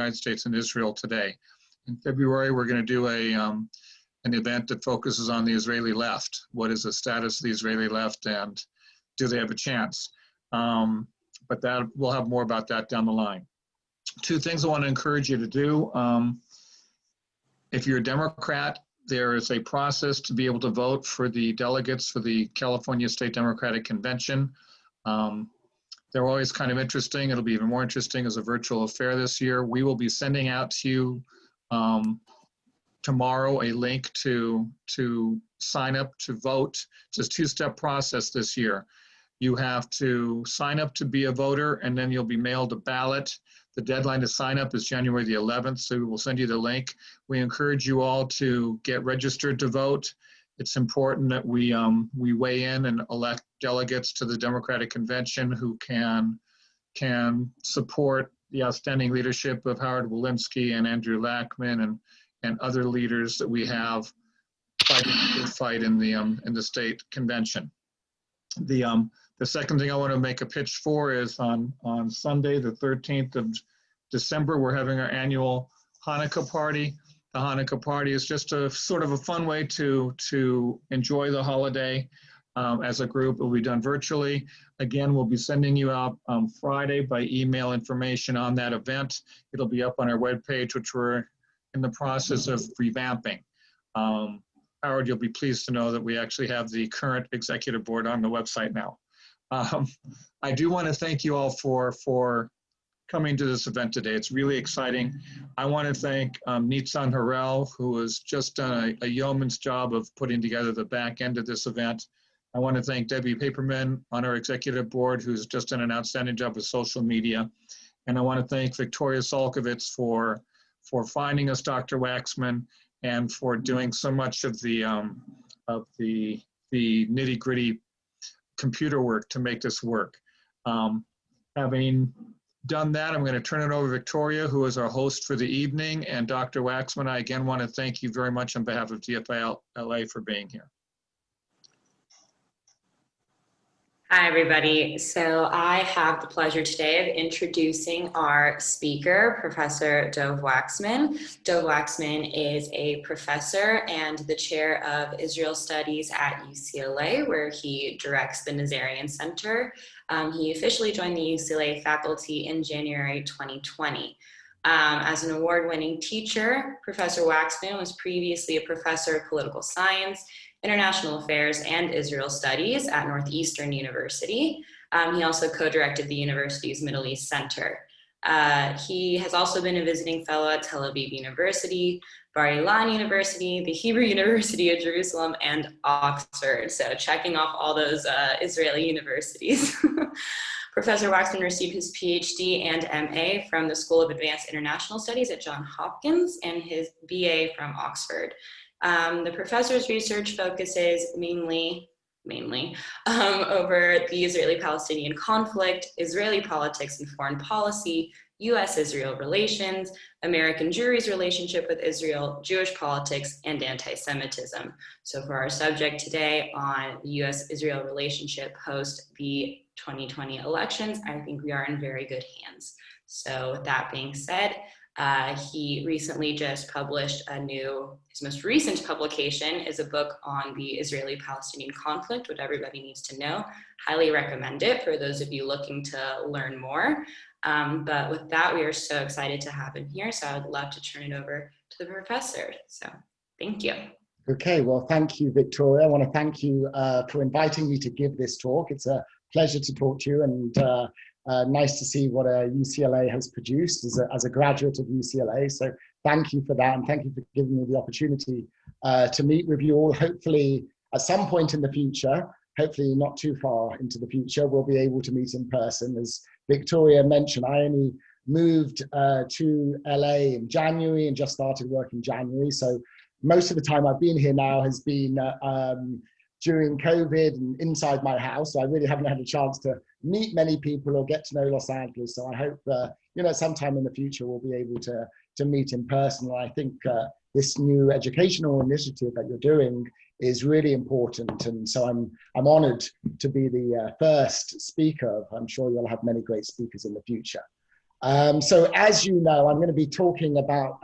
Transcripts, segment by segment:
United States and Israel today. In February, we're going to do an event that focuses on the Israeli left. What is the status of the Israeli left, and do they have a chance? But we'll have more about that down the line. Two things I want to encourage you to do. If you're a Democrat, there is a process to be able to vote for the delegates for the California State Democratic Convention. They're always kind of interesting. It'll be even more interesting as a virtual affair this year. We will be sending out to you tomorrow a link to sign up to vote. It's a two-step process this year. You have to sign up to be a voter, and then you'll be mailed a ballot. The deadline to sign up is January the 11th, so we will send you the link. We encourage you all to get registered to vote. It's important that we weigh in and elect delegates to the Democratic Convention who can support the outstanding leadership of Howard Walensky and Andrew Lackman and other leaders that we have fighting the good fight in the state convention. The second thing I want to make a pitch for is on Sunday, the 13th of December, we're having our annual Hanukkah party. The Hanukkah party is just a sort of a fun way to enjoy the holiday as a group. It will be done virtually. Again, we'll be sending you out Friday by email information on that event. It'll be up on our webpage, which we're in the process of revamping. Howard, you'll be pleased to know that we actually have the current executive board on the website now. I do want to thank you all for coming to this event today. It's really exciting. I want to thank Nitzan Harel, who has just done a yeoman's job of putting together the back end of this event. I want to thank Debbie Paperman on our executive board, who's just done an outstanding job with social media. And I want to thank Victoria Solkovitz for finding us Dr. Waxman and for doing so much of the nitty-gritty computer work to make this work. Having done that, I'm going to turn it over to Victoria, who is our host for the evening, and Dr. Waxman. I again want to thank you very much on behalf of DFI-LA for being here. Hi, everybody. So I have the pleasure today of introducing our speaker, Professor Dov Waxman. Dov Waxman is a professor and the chair of Israel Studies at UCLA, where he directs the Nazarian Center. He officially joined the UCLA faculty in January 2020. As an award-winning teacher, Professor Waxman was previously a professor of political science, international affairs, and Israel studies at Northeastern University. He also co-directed the university's Middle East Center. He has also been a visiting fellow at Tel Aviv University, Bar Ilan University, the Hebrew University of Jerusalem, and Oxford. So checking off all those Israeli universities. Professor Waxman received his PhD and MA from the School of Advanced International Studies at Johns Hopkins and his BA from Oxford. The professor's research focuses mainly over the Israeli-Palestinian conflict, Israeli politics and foreign policy, U.S.-Israel relations, American Jewry's relationship with Israel, Jewish politics, and anti-Semitism. So for our subject today on the U.S.-Israel relationship post the 2020 elections, I think we are in very good hands. So with that being said, he recently just published his most recent publication is a book on the Israeli-Palestinian conflict, which everybody needs to know. Highly recommend it for those of you looking to learn more. But with that, we are so excited to have him here. So I would love to turn it over to the professor. So thank you. Okay, well, thank you, Victoria. I want to thank you for inviting me to give this talk. It's a pleasure to talk to you, and nice to see what UCLA has produced as a graduate of UCLA. So thank you for that, and thank you for giving me the opportunity to meet with you all. Hopefully at some point in the future, hopefully not too far into the future, we'll be able to meet in person. As Victoria mentioned, I only moved to LA in January and just started work in January. So most of the time I've been here now has been during COVID and inside my house. So I really haven't had a chance to meet many people or get to know Los Angeles. So I hope, sometime in the future we'll be able to meet in person. And I think this new educational initiative that you're doing is really important. And so I'm honored to be the first speaker. I'm sure you'll have many great speakers in the future. So as you know, I'm going to be talking about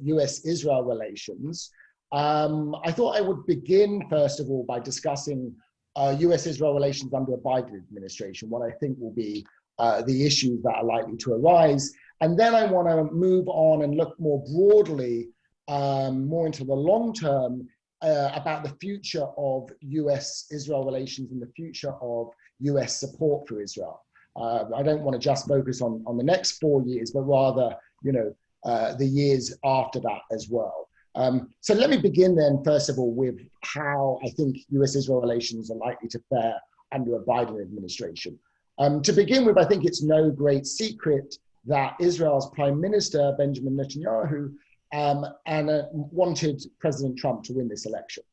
US-Israel relations. I thought I would begin, first of all, by discussing US-Israel relations under a Biden administration, what I think will be the issues that are likely to arise. And then I want to move on and look more broadly, more into the long term, about the future of US-Israel relations and the future of US support for Israel. I don't want to just focus on the next 4 years, but rather, the years after that as well. So let me begin then, first of all, with how I think US-Israel relations are likely to fare under a Biden administration. To begin with, I think it's no great secret that Israel's Prime Minister, Benjamin Netanyahu, wanted President Trump to win this election.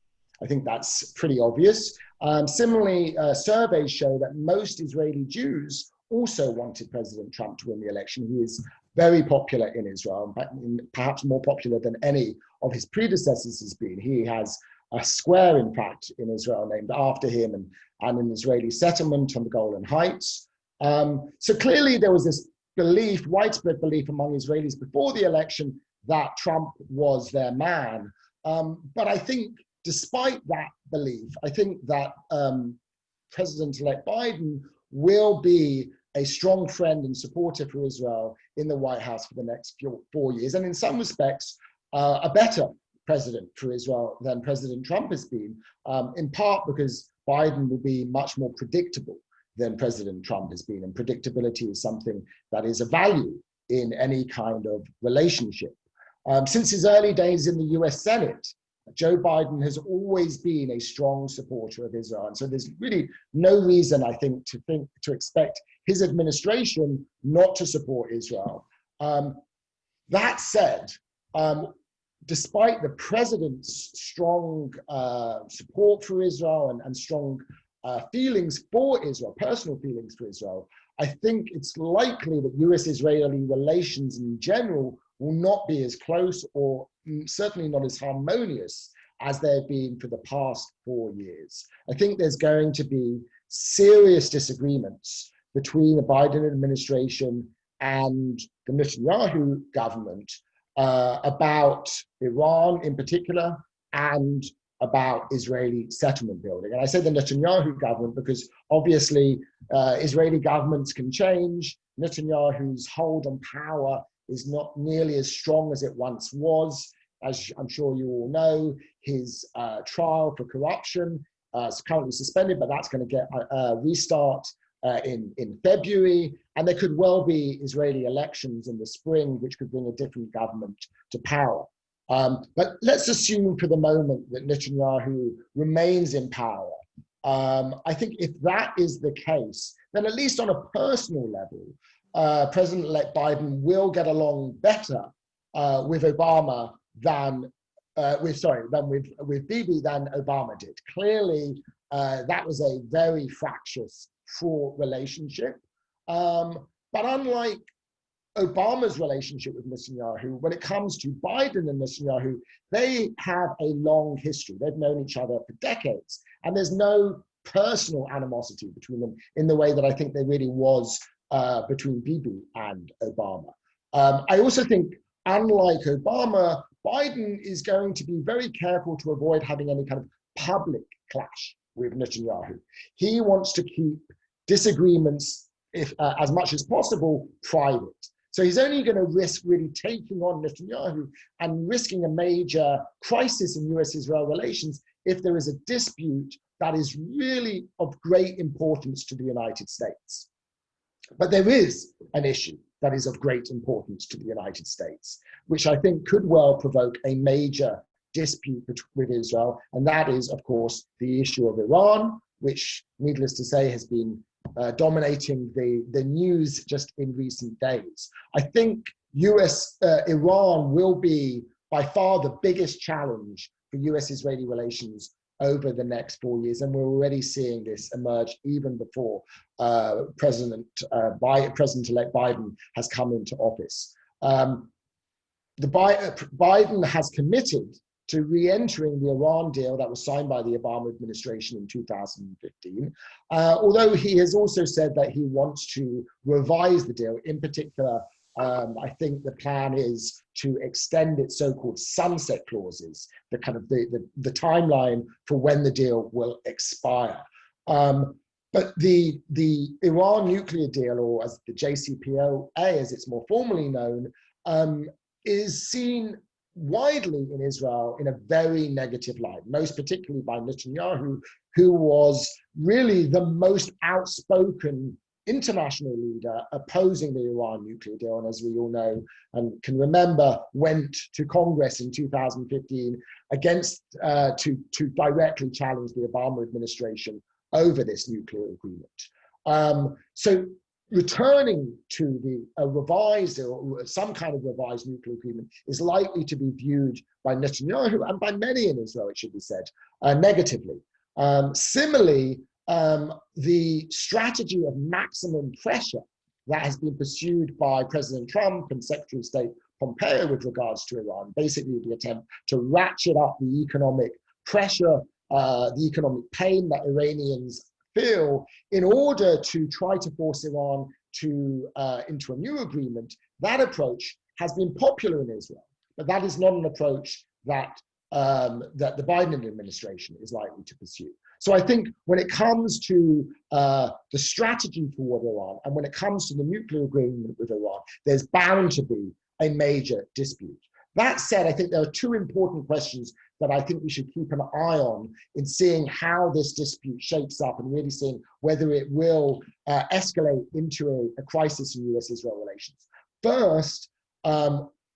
I think that's pretty obvious. Similarly, surveys show that most Israeli Jews also wanted President Trump to win the election. He is very popular in Israel, perhaps more popular than any of his predecessors has been. He has a square, in fact, in Israel named after him, and an Israeli settlement on the Golan Heights. So clearly there was this belief, widespread belief among Israelis before the election that Trump was their man. But I think despite that belief, I think that President-elect Biden will be a strong friend and supporter for Israel in the White House for the next 4 years. And in some respects, a better president for Israel than President Trump has been, in part because Biden will be much more predictable than President Trump has been. And predictability is something that is a value in any kind of relationship. Since his early days in the US Senate, Joe Biden has always been a strong supporter of Israel. And so there's really no reason, I think, to expect his administration not to support Israel. That said, despite the president's strong support for Israel and strong feelings for Israel, personal feelings for Israel, I think it's likely that US-Israeli relations in general will not be as close or certainly not as harmonious as they've been for the past 4 years. I think there's going to be serious disagreements between the Biden administration and the Netanyahu government about Iran in particular and about Israeli settlement building. And I say the Netanyahu government because obviously Israeli governments can change. Netanyahu's hold on power is not nearly as strong as it once was. As I'm sure you all know, his trial for corruption is currently suspended, but that's going to get a restart in February. And there could well be Israeli elections in the spring, which could bring a different government to power. But let's assume for the moment that Netanyahu remains in power. I think if that is the case, then at least on a personal level, President-elect Biden will get along better with Obama than with Bibi than Obama did. Clearly, that was a very fractious, fraught relationship. But unlike Obama's relationship with Netanyahu, when it comes to Biden and Netanyahu, they have a long history. They've known each other for decades, and there's no personal animosity between them in the way that I think there really was between Bibi and Obama. I also think, unlike Obama, Biden is going to be very careful to avoid having any kind of public clash with Netanyahu. He wants to keep disagreements, as much as possible, private. So he's only going to risk really taking on Netanyahu and risking a major crisis in US-Israel relations if there is a dispute that is really of great importance to the United States. But there is an issue that is of great importance to the United States, which I think could well provoke a major dispute with Israel. And that is, of course, the issue of Iran, which, needless to say, has been dominating the news just in recent days. I think Iran will be by far the biggest challenge for US-Israeli relations over the next 4 years. And we're already seeing this emerge even before President-elect Biden has come into office. Biden has committed to re-entering the Iran deal that was signed by the Obama administration in 2015, although he has also said that he wants to revise the deal, in particular I think the plan is to extend its so-called sunset clauses, the kind of the timeline for when the deal will expire. But the Iran nuclear deal, or as the JCPOA, as it's more formally known, is seen widely in Israel in a very negative light, most particularly by Netanyahu, who was really the most outspoken international leader opposing the Iran nuclear deal, and as we all know and can remember, went to Congress in 2015 against to directly challenge the Obama administration over this nuclear agreement. So returning to a revised or some kind of revised nuclear agreement is likely to be viewed by Netanyahu and by many in Israel, it should be said, negatively. Similarly, the strategy of maximum pressure that has been pursued by President Trump and Secretary of State Pompeo with regards to Iran, basically the attempt to ratchet up the economic pressure, the economic pain that Iranians feel in order to try to force Iran to into a new agreement. That approach has been popular in Israel, but that is not an approach that that the Biden administration is likely to pursue. So I think when it comes to the strategy toward Iran, and when it comes to the nuclear agreement with Iran, there's bound to be a major dispute. That said, I think there are two important questions that I think we should keep an eye on in seeing how this dispute shapes up and really seeing whether it will escalate into a crisis in US-Israel relations. First,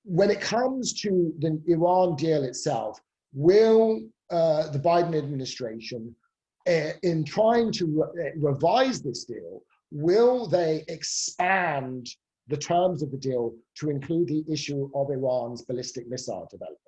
when it comes to the Iran deal itself, will the Biden administration, in trying to revise this deal, will they expand the terms of the deal to include the issue of Iran's ballistic missile development?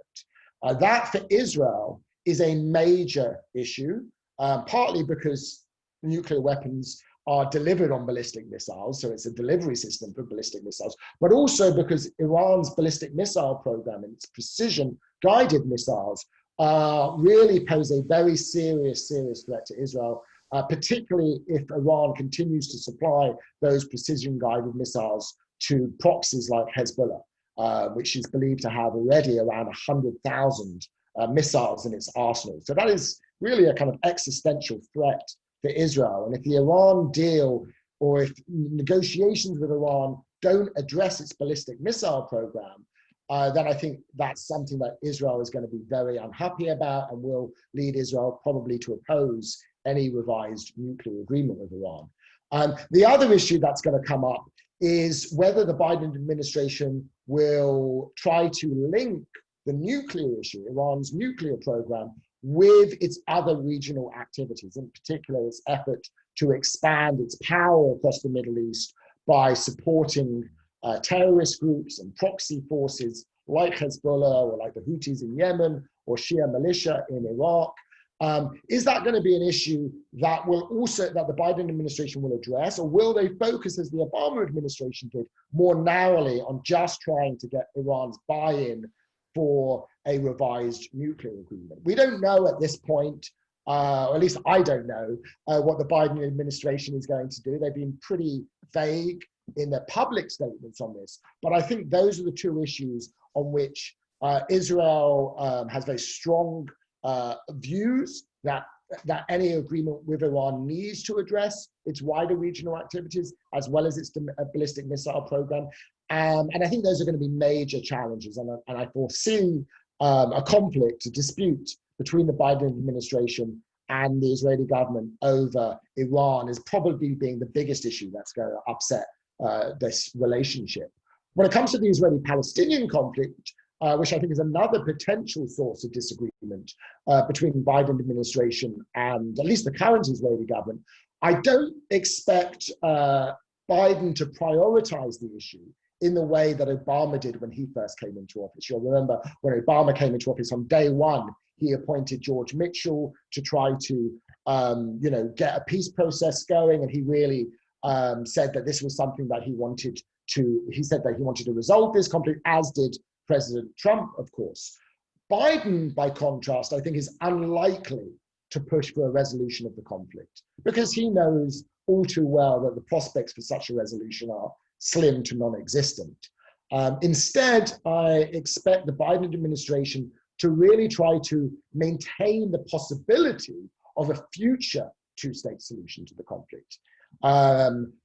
That for Israel is a major issue, partly because nuclear weapons are delivered on ballistic missiles, so it's a delivery system for ballistic missiles, but also because Iran's ballistic missile program and its precision-guided missiles really pose a very serious threat to Israel, particularly if Iran continues to supply those precision-guided missiles to proxies like Hezbollah, which is believed to have already around 100,000 missiles in its arsenal. So that is really a kind of existential threat for Israel. And if the Iran deal, or if negotiations with Iran don't address its ballistic missile program, then I think that's something that Israel is going to be very unhappy about and will lead Israel probably to oppose any revised nuclear agreement with Iran. The other issue that's going to come up is whether the Biden administration will try to link the nuclear issue, Iran's nuclear program, with its other regional activities, in particular its effort to expand its power across the Middle East by supporting terrorist groups and proxy forces like Hezbollah or like the Houthis in Yemen or Shia militia in Iraq. Is that going to be an issue that will also, that the Biden administration will address, or will they focus, as the Obama administration did, more narrowly on just trying to get Iran's buy-in for a revised nuclear agreement? We don't know at this point, or at least I don't know, what the Biden administration is going to do. They've been pretty vague in their public statements on this, but I think those are the two issues on which Israel has very strong views that any agreement with Iran needs to address its wider regional activities as well as its ballistic missile program. And I think those are going to be major challenges. And I foresee a conflict, a dispute between the Biden administration and the Israeli government over Iran as probably being the biggest issue that's going to upset this relationship. When it comes to the Israeli-Palestinian conflict, which I think is another potential source of disagreement between the Biden administration and at least the current Israeli government, I don't expect Biden to prioritize the issue in the way that Obama did when he first came into office. You'll remember when Obama came into office on day one, he appointed George Mitchell to try to get a peace process going, and he really said that this was something that he wanted to resolve this conflict, as did President Trump, of course. Biden, by contrast, I think is unlikely to push for a resolution of the conflict because he knows all too well that the prospects for such a resolution are slim to non-existent. Instead, I expect the Biden administration to really try to maintain the possibility of a future two-state solution to the conflict,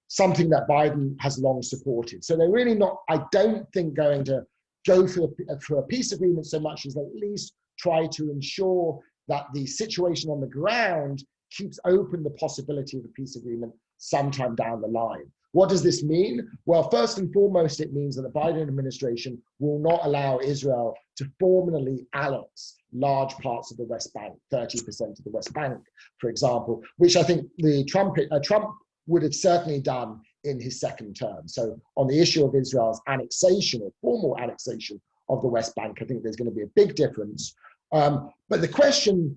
something that Biden has long supported. So they're really not, I don't think, going to go for a peace agreement so much as at least try to ensure that the situation on the ground keeps open the possibility of a peace agreement sometime down the line. What does this mean? Well, first and foremost, it means that the Biden administration will not allow Israel to formally annex large parts of the West Bank, 30% of the West Bank, for example, which I think Trump would have certainly done in his second term. So on the issue of Israel's annexation or formal annexation of the West Bank, I think there's going to be a big difference. But the question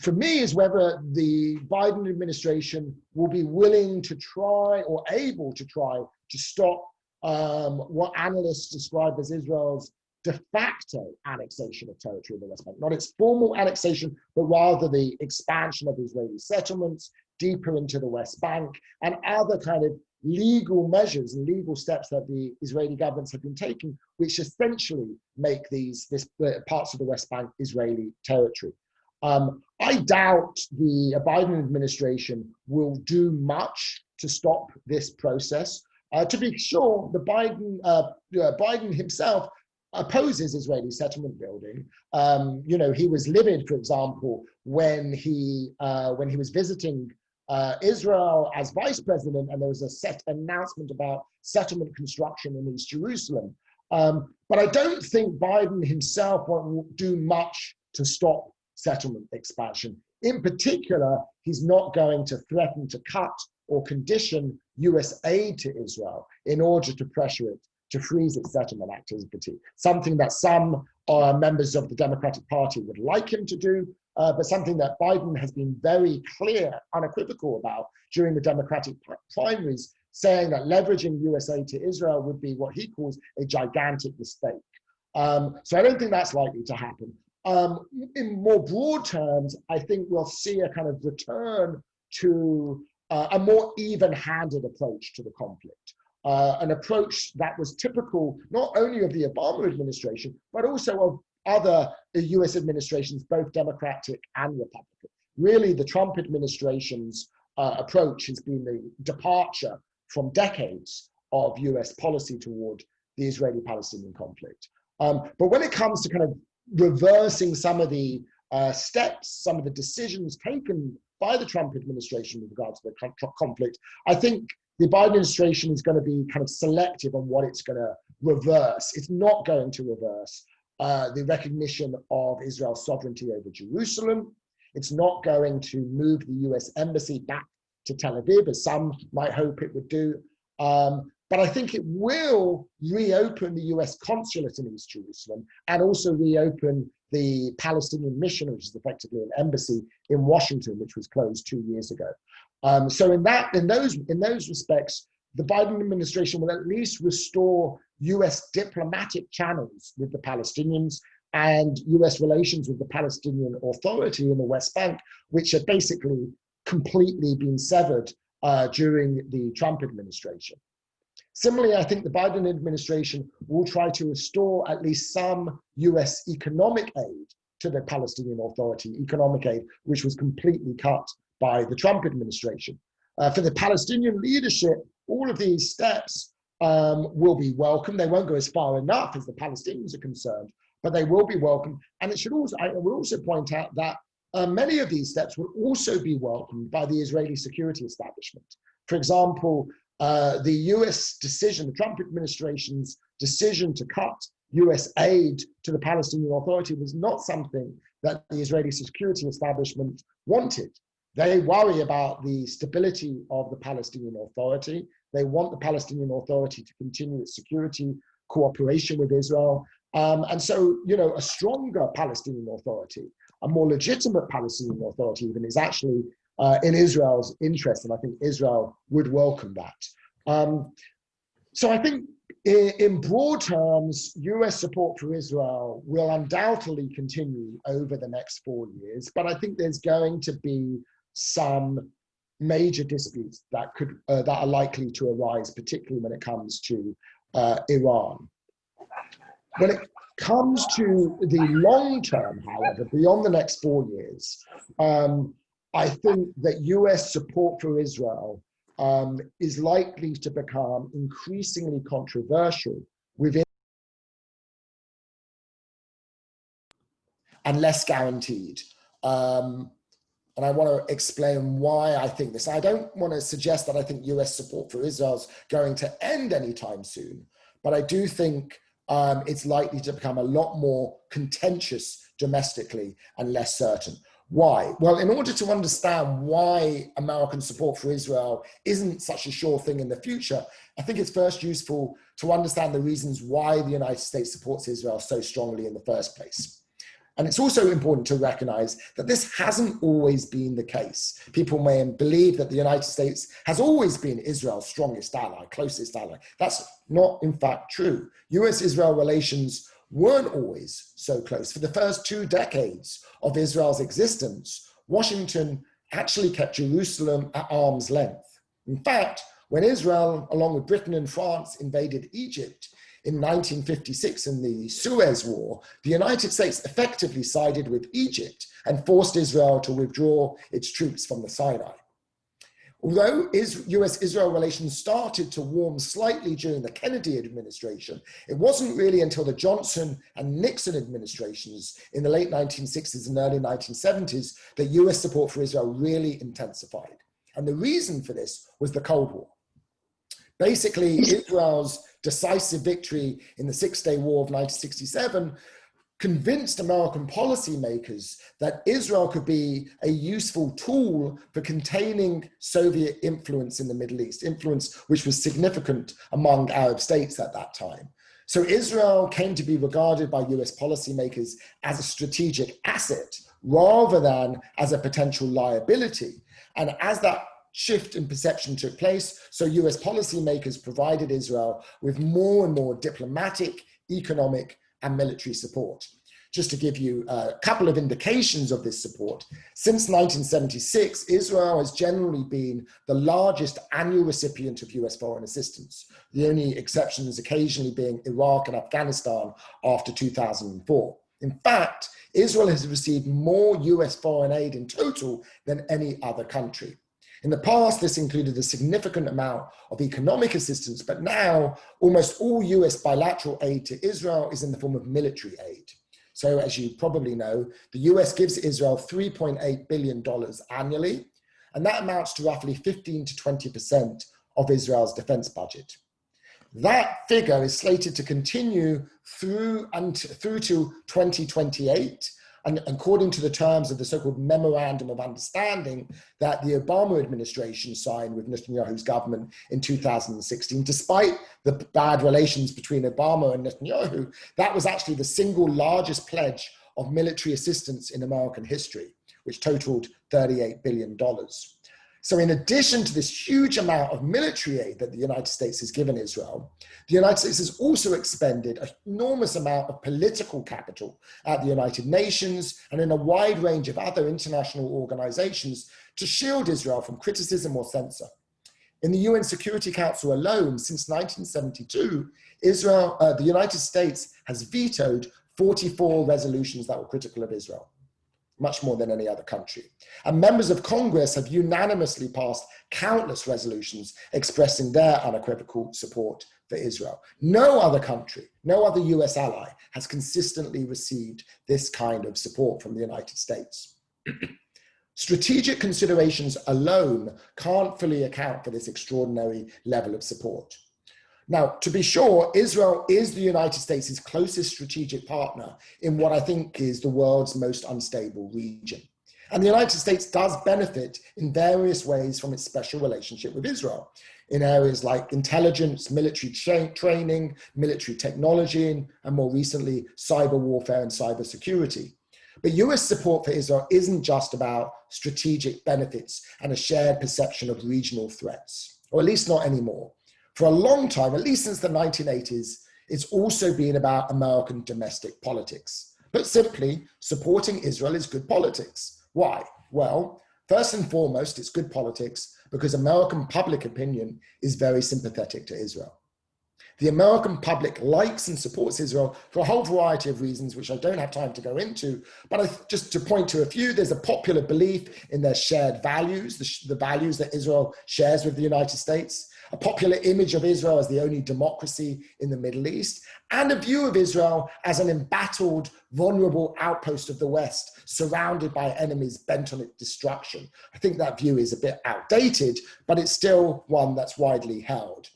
for me is whether the Biden administration will be willing to try or able to try to stop what analysts describe as Israel's de facto annexation of territory in the West Bank. Not its formal annexation, but rather the expansion of Israeli settlements deeper into the West Bank and other kind of legal measures and legal steps that the Israeli governments have been taking, which essentially make these parts of the West Bank Israeli territory. I doubt the Biden administration will do much to stop this process. To be sure, the Biden himself opposes Israeli settlement building. He was livid, for example, when he was visiting Israel as vice president, and there was a announcement about settlement construction in East Jerusalem. But I don't think Biden himself will do much to stop settlement expansion. In particular, he's not going to threaten to cut or condition US aid to Israel in order to pressure it to freeze its settlement activity, something that some members of the Democratic Party would like him to do, but something that Biden has been very clear, unequivocal about during the Democratic primaries, saying that leveraging US aid to Israel would be what he calls a gigantic mistake. So I don't think that's likely to happen. In more broad terms, I think we'll see a kind of return to a more even-handed approach to the conflict. An approach that was typical not only of the Obama administration, but also of other US administrations, both Democratic and Republican. Really, the Trump administration's approach has been the departure from decades of US policy toward the Israeli-Palestinian conflict. But when it comes to kind of reversing some of the steps, some of the decisions taken by the Trump administration with regard to the conflict, I think the Biden administration is going to be kind of selective on what it's going to reverse. It's not going to reverse the recognition of Israel's sovereignty over Jerusalem. It's not going to move the US embassy back to Tel Aviv, as some might hope it would do. But I think it will reopen the US consulate in East Jerusalem and also reopen the Palestinian mission, which is effectively an embassy in Washington, which was closed 2 years ago. So in those respects, the Biden administration will at least restore US diplomatic channels with the Palestinians and US relations with the Palestinian Authority in the West Bank, which had basically completely been severed during the Trump administration. Similarly, I think the Biden administration will try to restore at least some US economic aid to the Palestinian Authority, economic aid, which was completely cut by the Trump administration. For the Palestinian leadership, all of these steps will be welcome. They won't go as far enough as the Palestinians are concerned, but they will be welcome. And it should also, I will also point out that many of these steps will also be welcomed by the Israeli security establishment. For example, the US decision, the Trump administration's decision to cut US aid to the Palestinian Authority was not something that the Israeli security establishment wanted. They worry about the stability of the Palestinian Authority. They want the Palestinian Authority to continue its security cooperation with Israel. And so, a stronger Palestinian Authority, a more legitimate Palestinian Authority even, is actually in Israel's interest, and I think Israel would welcome that. So I think in broad terms, US support for Israel will undoubtedly continue over the next 4 years, but I think there's going to be some major disputes that are likely to arise, particularly when it comes to Iran. When it comes to the long term, however, beyond the next 4 years, I think that US support for Israel is likely to become increasingly controversial within and less guaranteed. And I want to explain why I think this. I don't want to suggest that I think US support for Israel is going to end anytime soon, but I do think it's likely to become a lot more contentious domestically and less certain. Why? Well, in order to understand why American support for Israel isn't such a sure thing in the future, I think it's first useful to understand the reasons why the United States supports Israel so strongly in the first place. And it's also important to recognize that this hasn't always been the case. People may believe that the United States has always been Israel's strongest ally, closest ally. That's not, in fact, true. US-Israel relations weren't always so close. For the first 2 decades of Israel's existence, Washington actually kept Jerusalem at arm's length. In fact, when Israel, along with Britain and France, invaded Egypt in 1956 in the Suez War, the United States effectively sided with Egypt and forced Israel to withdraw its troops from the Sinai. Although US-Israel relations started to warm slightly during the Kennedy administration, it wasn't really until the Johnson and Nixon administrations in the late 1960s and early 1970s that US support for Israel really intensified. And the reason for this was the Cold War. Basically, Israel's decisive victory in the Six-Day War of 1967 convinced American policymakers that Israel could be a useful tool for containing Soviet influence in the Middle East, influence which was significant among Arab states at that time. So Israel came to be regarded by US policymakers as a strategic asset rather than as a potential liability. And as that shift in perception took place, so US policymakers provided Israel with more and more diplomatic, economic, and military support. Just to give you a couple of indications of this support, since 1976, Israel has generally been the largest annual recipient of US foreign assistance, the only exceptions occasionally being Iraq and Afghanistan after 2004. In fact, Israel has received more US foreign aid in total than any other country. In the past, this included a significant amount of economic assistance, but now almost all US bilateral aid to Israel is in the form of military aid. So as you probably know, the US gives Israel $3.8 billion annually, and that amounts to roughly 15 to 20% of Israel's defense budget. That figure is slated to continue through to 2028, and according to the terms of the so-called Memorandum of Understanding that the Obama administration signed with Netanyahu's government in 2016, despite the bad relations between Obama and Netanyahu, that was actually the single largest pledge of military assistance in American history, which totaled $38 billion. So in addition to this huge amount of military aid that the United States has given Israel, the United States has also expended an enormous amount of political capital at the United Nations and in a wide range of other international organizations to shield Israel from criticism or censor. In the UN Security Council alone, since 1972, the United States has vetoed 44 resolutions that were critical of Israel, much more than any other country. And members of Congress have unanimously passed countless resolutions expressing their unequivocal support for Israel. No other country, no other US ally has consistently received this kind of support from the United States. Strategic considerations alone can't fully account for this extraordinary level of support. Now, to be sure, Israel is the United States' closest strategic partner in what I think is the world's most unstable region. And the United States does benefit in various ways from its special relationship with Israel in areas like intelligence, military training, military technology, and more recently, cyber warfare and cyber security. But US support for Israel isn't just about strategic benefits and a shared perception of regional threats, or at least not anymore. For a long time, at least since the 1980s, it's also been about American domestic politics. But simply, supporting Israel is good politics. Why? Well, first and foremost, it's good politics because American public opinion is very sympathetic to Israel. The American public likes and supports Israel for a whole variety of reasons, which I don't have time to go into. But just to point to a few, there's a popular belief in their shared values, the values that Israel shares with the United States, a popular image of Israel as the only democracy in the Middle East, and a view of Israel as an embattled, vulnerable outpost of the West, surrounded by enemies bent on its destruction. I think that view is a bit outdated, but it's still one that's widely held.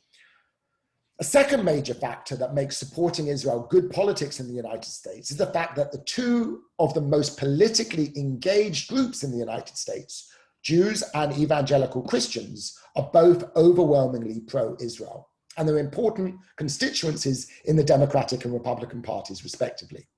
A second major factor that makes supporting Israel good politics in the United States is the fact that the two of the most politically engaged groups in the United States, Jews and evangelical Christians, are both overwhelmingly pro-Israel, and they're important constituencies in the Democratic and Republican parties, respectively.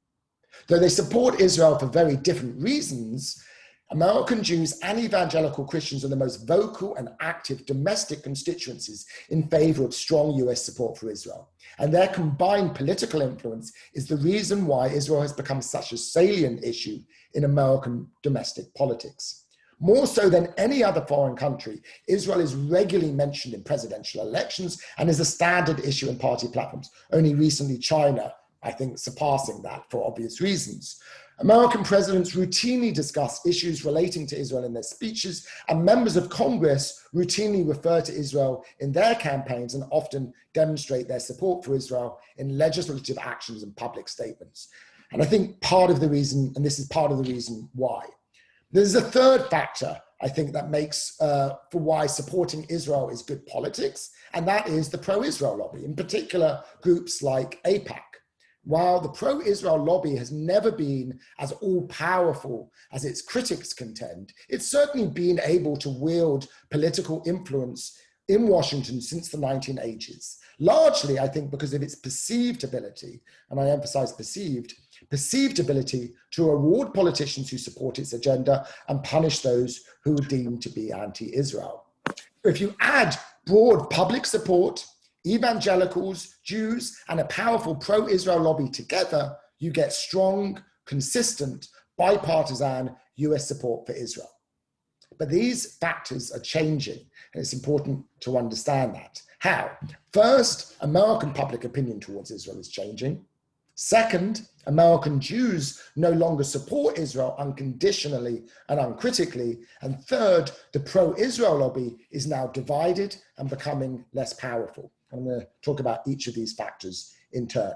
Though they support Israel for very different reasons, American Jews and evangelical Christians are the most vocal and active domestic constituencies in favor of strong US support for Israel. And their combined political influence is the reason why Israel has become such a salient issue in American domestic politics. More so than any other foreign country, Israel is regularly mentioned in presidential elections and is a standard issue in party platforms. Only recently, China, I think, surpassing that for obvious reasons. American presidents routinely discuss issues relating to Israel in their speeches, and members of Congress routinely refer to Israel in their campaigns and often demonstrate their support for Israel in legislative actions and public statements. And I think part of the reason, and this is part of the reason why. There's a third factor, I think, that makes for why supporting Israel is good politics, and that is the pro-Israel lobby, in particular groups like AIPAC. While the pro-Israel lobby has never been as all-powerful as its critics contend, it's certainly been able to wield political influence in Washington since the 1980s. Largely, I think, because of its perceived ability, and I emphasize perceived ability to reward politicians who support its agenda and punish those who are deemed to be anti-Israel. If you add broad public support, evangelicals, Jews, and a powerful pro-Israel lobby together, you get strong, consistent, bipartisan US support for Israel. But these factors are changing, and it's important to understand that. How? First, American public opinion towards Israel is changing. Second, American Jews no longer support Israel unconditionally and uncritically. And third, the pro-Israel lobby is now divided and becoming less powerful. I'm going to talk about each of these factors in turn.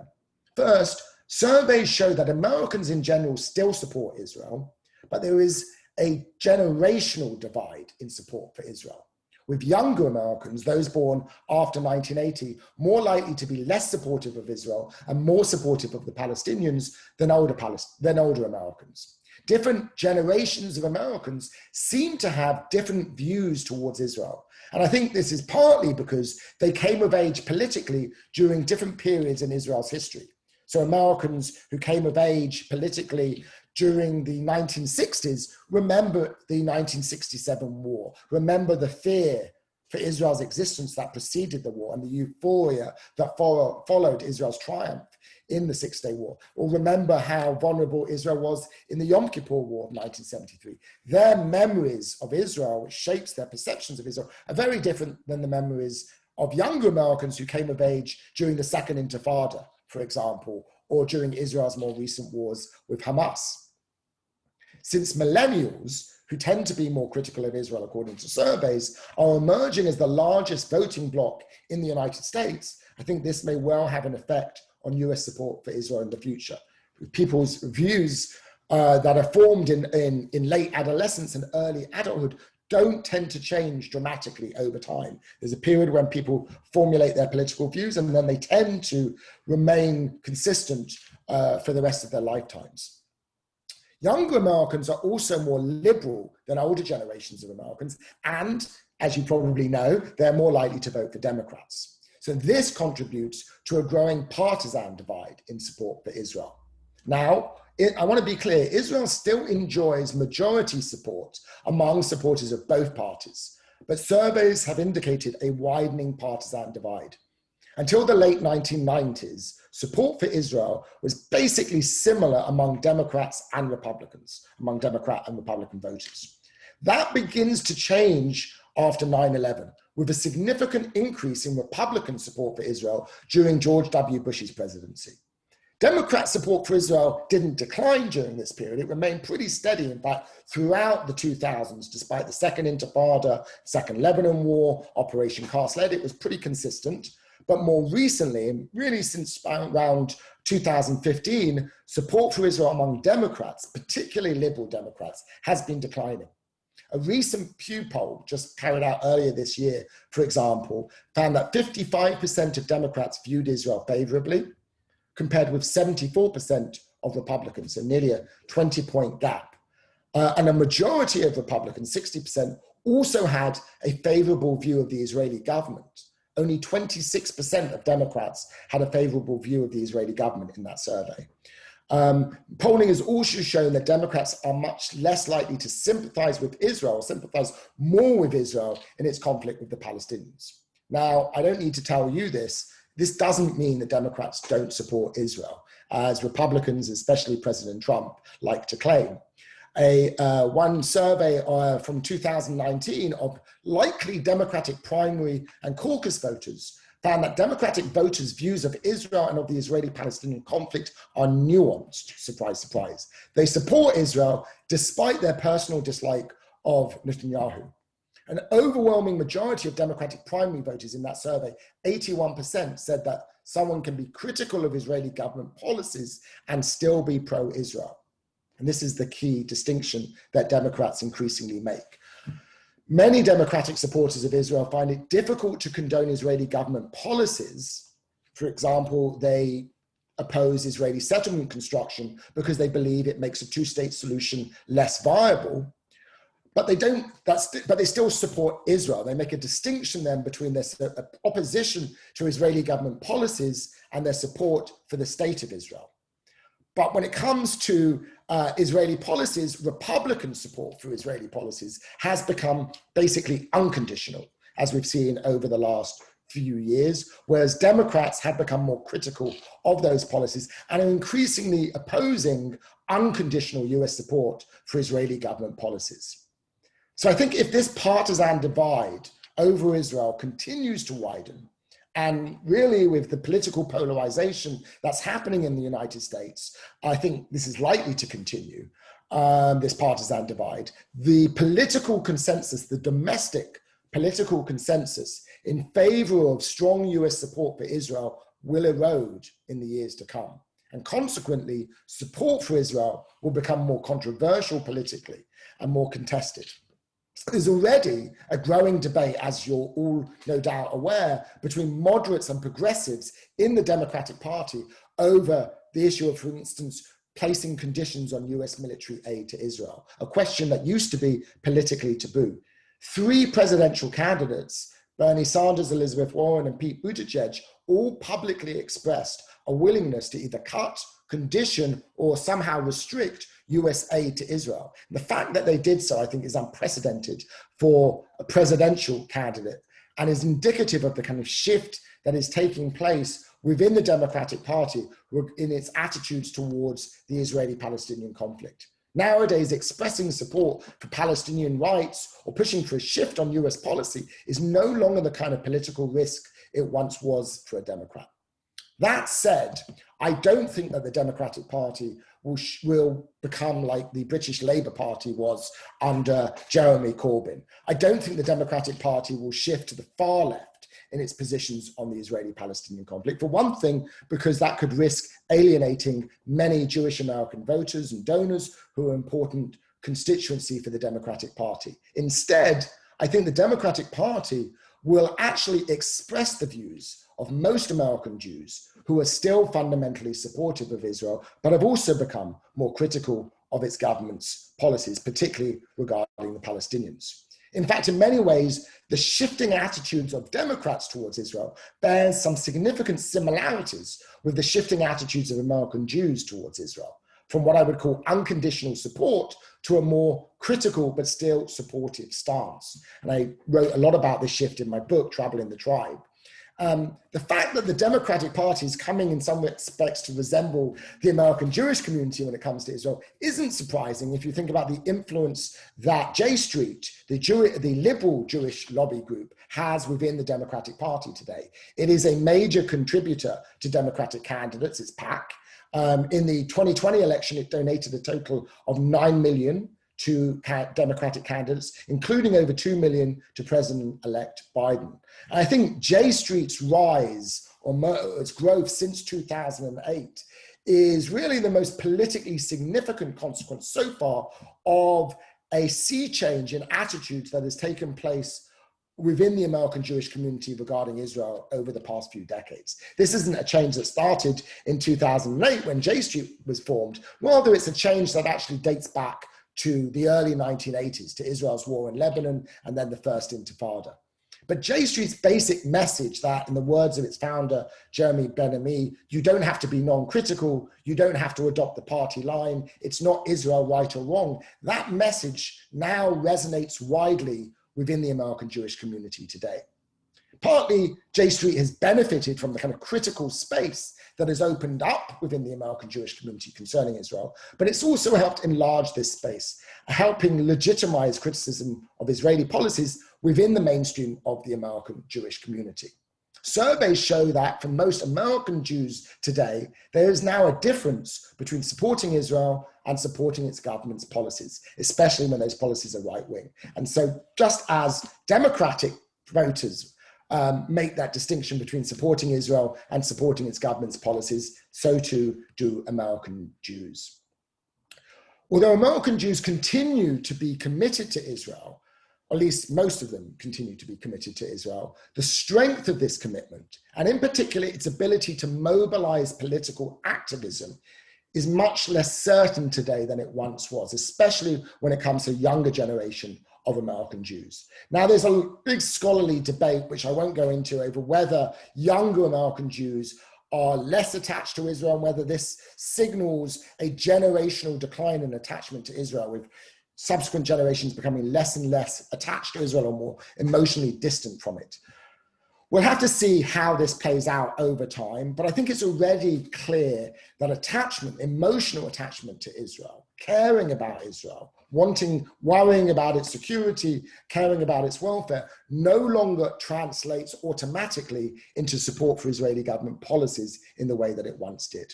First, surveys show that Americans in general still support Israel, but there is a generational divide in support for Israel, with younger Americans, those born after 1980, more likely to be less supportive of Israel and more supportive of the Palestinians than older Americans. Different generations of Americans seem to have different views towards Israel. And I think this is partly because they came of age politically during different periods in Israel's history. So Americans who came of age politically during the 1960s remember the 1967 war, remember the fear for Israel's existence that preceded the war and the euphoria that followed Israel's triumph in the Six-Day War, or remember how vulnerable Israel was in the Yom Kippur War of 1973. Their memories of Israel, which shapes their perceptions of Israel, are very different than the memories of younger Americans who came of age during the Second Intifada, for example, or during Israel's more recent wars with Hamas. Since millennials, who tend to be more critical of Israel according to surveys, are emerging as the largest voting bloc in the United States, I think this may well have an effect on US support for Israel in the future. People's views that are formed in late adolescence and early adulthood don't tend to change dramatically over time. There's a period when people formulate their political views and then they tend to remain consistent for the rest of their lifetimes. Younger Americans are also more liberal than older generations of Americans, and as you probably know, they're more likely to vote for Democrats. So this contributes to a growing partisan divide in support for Israel. Now, I want to be clear, Israel still enjoys majority support among supporters of both parties, but surveys have indicated a widening partisan divide. Until the late 1990s, support for Israel was basically similar among Democrats and Republicans, among Democrat and Republican voters. That begins to change after 9/11, with a significant increase in Republican support for Israel during George W. Bush's presidency. Democrat support for Israel didn't decline during this period. It remained pretty steady, in fact, throughout the 2000s, despite the Second Intifada, Second Lebanon War, Operation Cast Lead. It was pretty consistent. But more recently, and really since around 2015, support for Israel among Democrats, particularly liberal Democrats, has been declining. A recent Pew poll just carried out earlier this year, for example, found that 55% of Democrats viewed Israel favorably, compared with 74% of Republicans, so nearly a 20-point gap. And a majority of Republicans, 60%, also had a favorable view of the Israeli government. Only 26% of Democrats had a favorable view of the Israeli government in that survey. Polling has also shown that Democrats are much less likely to sympathize with Israel, sympathize more with Israel in its conflict with the Palestinians. Now, I don't need to tell you this. This doesn't mean that Democrats don't support Israel, as Republicans, especially President Trump, like to claim. One survey from 2019 of likely Democratic primary and caucus voters found that Democratic voters' views of Israel and of the Israeli-Palestinian conflict are nuanced, surprise, surprise. They support Israel despite their personal dislike of Netanyahu. An overwhelming majority of Democratic primary voters in that survey, 81%, said that someone can be critical of Israeli government policies and still be pro-Israel. And this is the key distinction that Democrats increasingly make. Many Democratic supporters of Israel find it difficult to condone Israeli government policies. For example, they oppose Israeli settlement construction because they believe it makes a two-state solution less viable. But they still support Israel. They make a distinction then between their opposition to Israeli government policies and their support for the state of Israel. But when it comes to Israeli policies, Republican support for Israeli policies has become basically unconditional, as we've seen over the last few years, whereas Democrats have become more critical of those policies and are increasingly opposing unconditional US support for Israeli government policies. So I think if this partisan divide over Israel continues to widen, and really with the political polarization that's happening in the United States, I think this is likely to continue, this partisan divide. The political consensus, the domestic political consensus in favor of strong US support for Israel will erode in the years to come. And consequently, support for Israel will become more controversial politically and more contested. There's already a growing debate, as you're all no doubt aware, between moderates and progressives in the Democratic Party over the issue of, for instance, placing conditions on US military aid to Israel, a question that used to be politically taboo. Three presidential candidates, Bernie Sanders, Elizabeth Warren, and Pete Buttigieg, all publicly expressed a willingness to either cut, condition, or somehow restrict US aid to Israel. The fact that they did so, I think, is unprecedented for a presidential candidate and is indicative of the kind of shift that is taking place within the Democratic Party in its attitudes towards the Israeli-Palestinian conflict. Nowadays, expressing support for Palestinian rights or pushing for a shift on US policy is no longer the kind of political risk it once was for a Democrat. That said, I don't think that the Democratic Party will become like the British Labour Party was under Jeremy Corbyn. I don't think the Democratic Party will shift to the far left in its positions on the Israeli-Palestinian conflict. For one thing, because that could risk alienating many Jewish American voters and donors who are an important constituency for the Democratic Party. Instead, I think the Democratic Party will actually express the views of most American Jews who are still fundamentally supportive of Israel, but have also become more critical of its government's policies, particularly regarding the Palestinians. In fact, in many ways, the shifting attitudes of Democrats towards Israel bears some significant similarities with the shifting attitudes of American Jews towards Israel, from what I would call unconditional support to a more critical but still supportive stance. And I wrote a lot about this shift in my book, Trouble in the Tribe. The fact that the Democratic Party is coming in some respects to resemble the American Jewish community when it comes to Israel isn't surprising if you think about the influence that J Street, the liberal Jewish lobby group, has within the Democratic Party today. It is a major contributor to Democratic candidates, its PAC. In the 2020 election, it donated a total of $9 million to Democratic candidates, including over $2 million to President-elect Biden. And I think J Street's rise, or its growth since 2008, is really the most politically significant consequence so far of a sea change in attitudes that has taken place within the American Jewish community regarding Israel over the past few decades. This isn't a change that started in 2008 when J Street was formed, rather it's a change that actually dates back to the early 1980s, to Israel's war in Lebanon, and then the First Intifada. But J Street's basic message that, in the words of its founder, Jeremy Ben-Ami, you don't have to be non-critical, you don't have to adopt the party line, it's not Israel right or wrong, that message now resonates widely within the American Jewish community today. Partly, J Street has benefited from the kind of critical space that has opened up within the American Jewish community concerning Israel, but it's also helped enlarge this space, helping legitimize criticism of Israeli policies within the mainstream of the American Jewish community. Surveys show that for most American Jews today, there is now a difference between supporting Israel and supporting its government's policies, especially when those policies are right-wing. And so just as Democratic voters make that distinction between supporting Israel and supporting its government's policies, so too do American Jews. Although American Jews continue to be committed to Israel, or at least most of them continue to be committed to Israel, the strength of this commitment, and in particular its ability to mobilize political activism, is much less certain today than it once was, especially when it comes to younger generation of American Jews. Now, there's a big scholarly debate, which I won't go into, over whether younger American Jews are less attached to Israel and whether this signals a generational decline in attachment to Israel, with subsequent generations becoming less and less attached to Israel or more emotionally distant from it. We'll have to see how this plays out over time, but I think it's already clear that attachment, emotional attachment to Israel, caring about Israel, worrying about its security, caring about its welfare, no longer translates automatically into support for Israeli government policies in the way that it once did.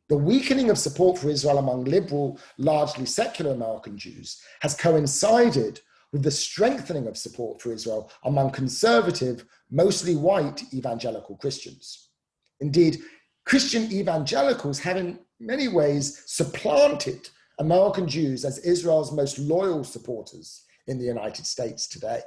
The weakening of support for Israel among liberal, largely secular American Jews has coincided with the strengthening of support for Israel among conservative, mostly white evangelical Christians. Indeed, Christian evangelicals have in many ways supplanted American Jews as Israel's most loyal supporters in the United States today.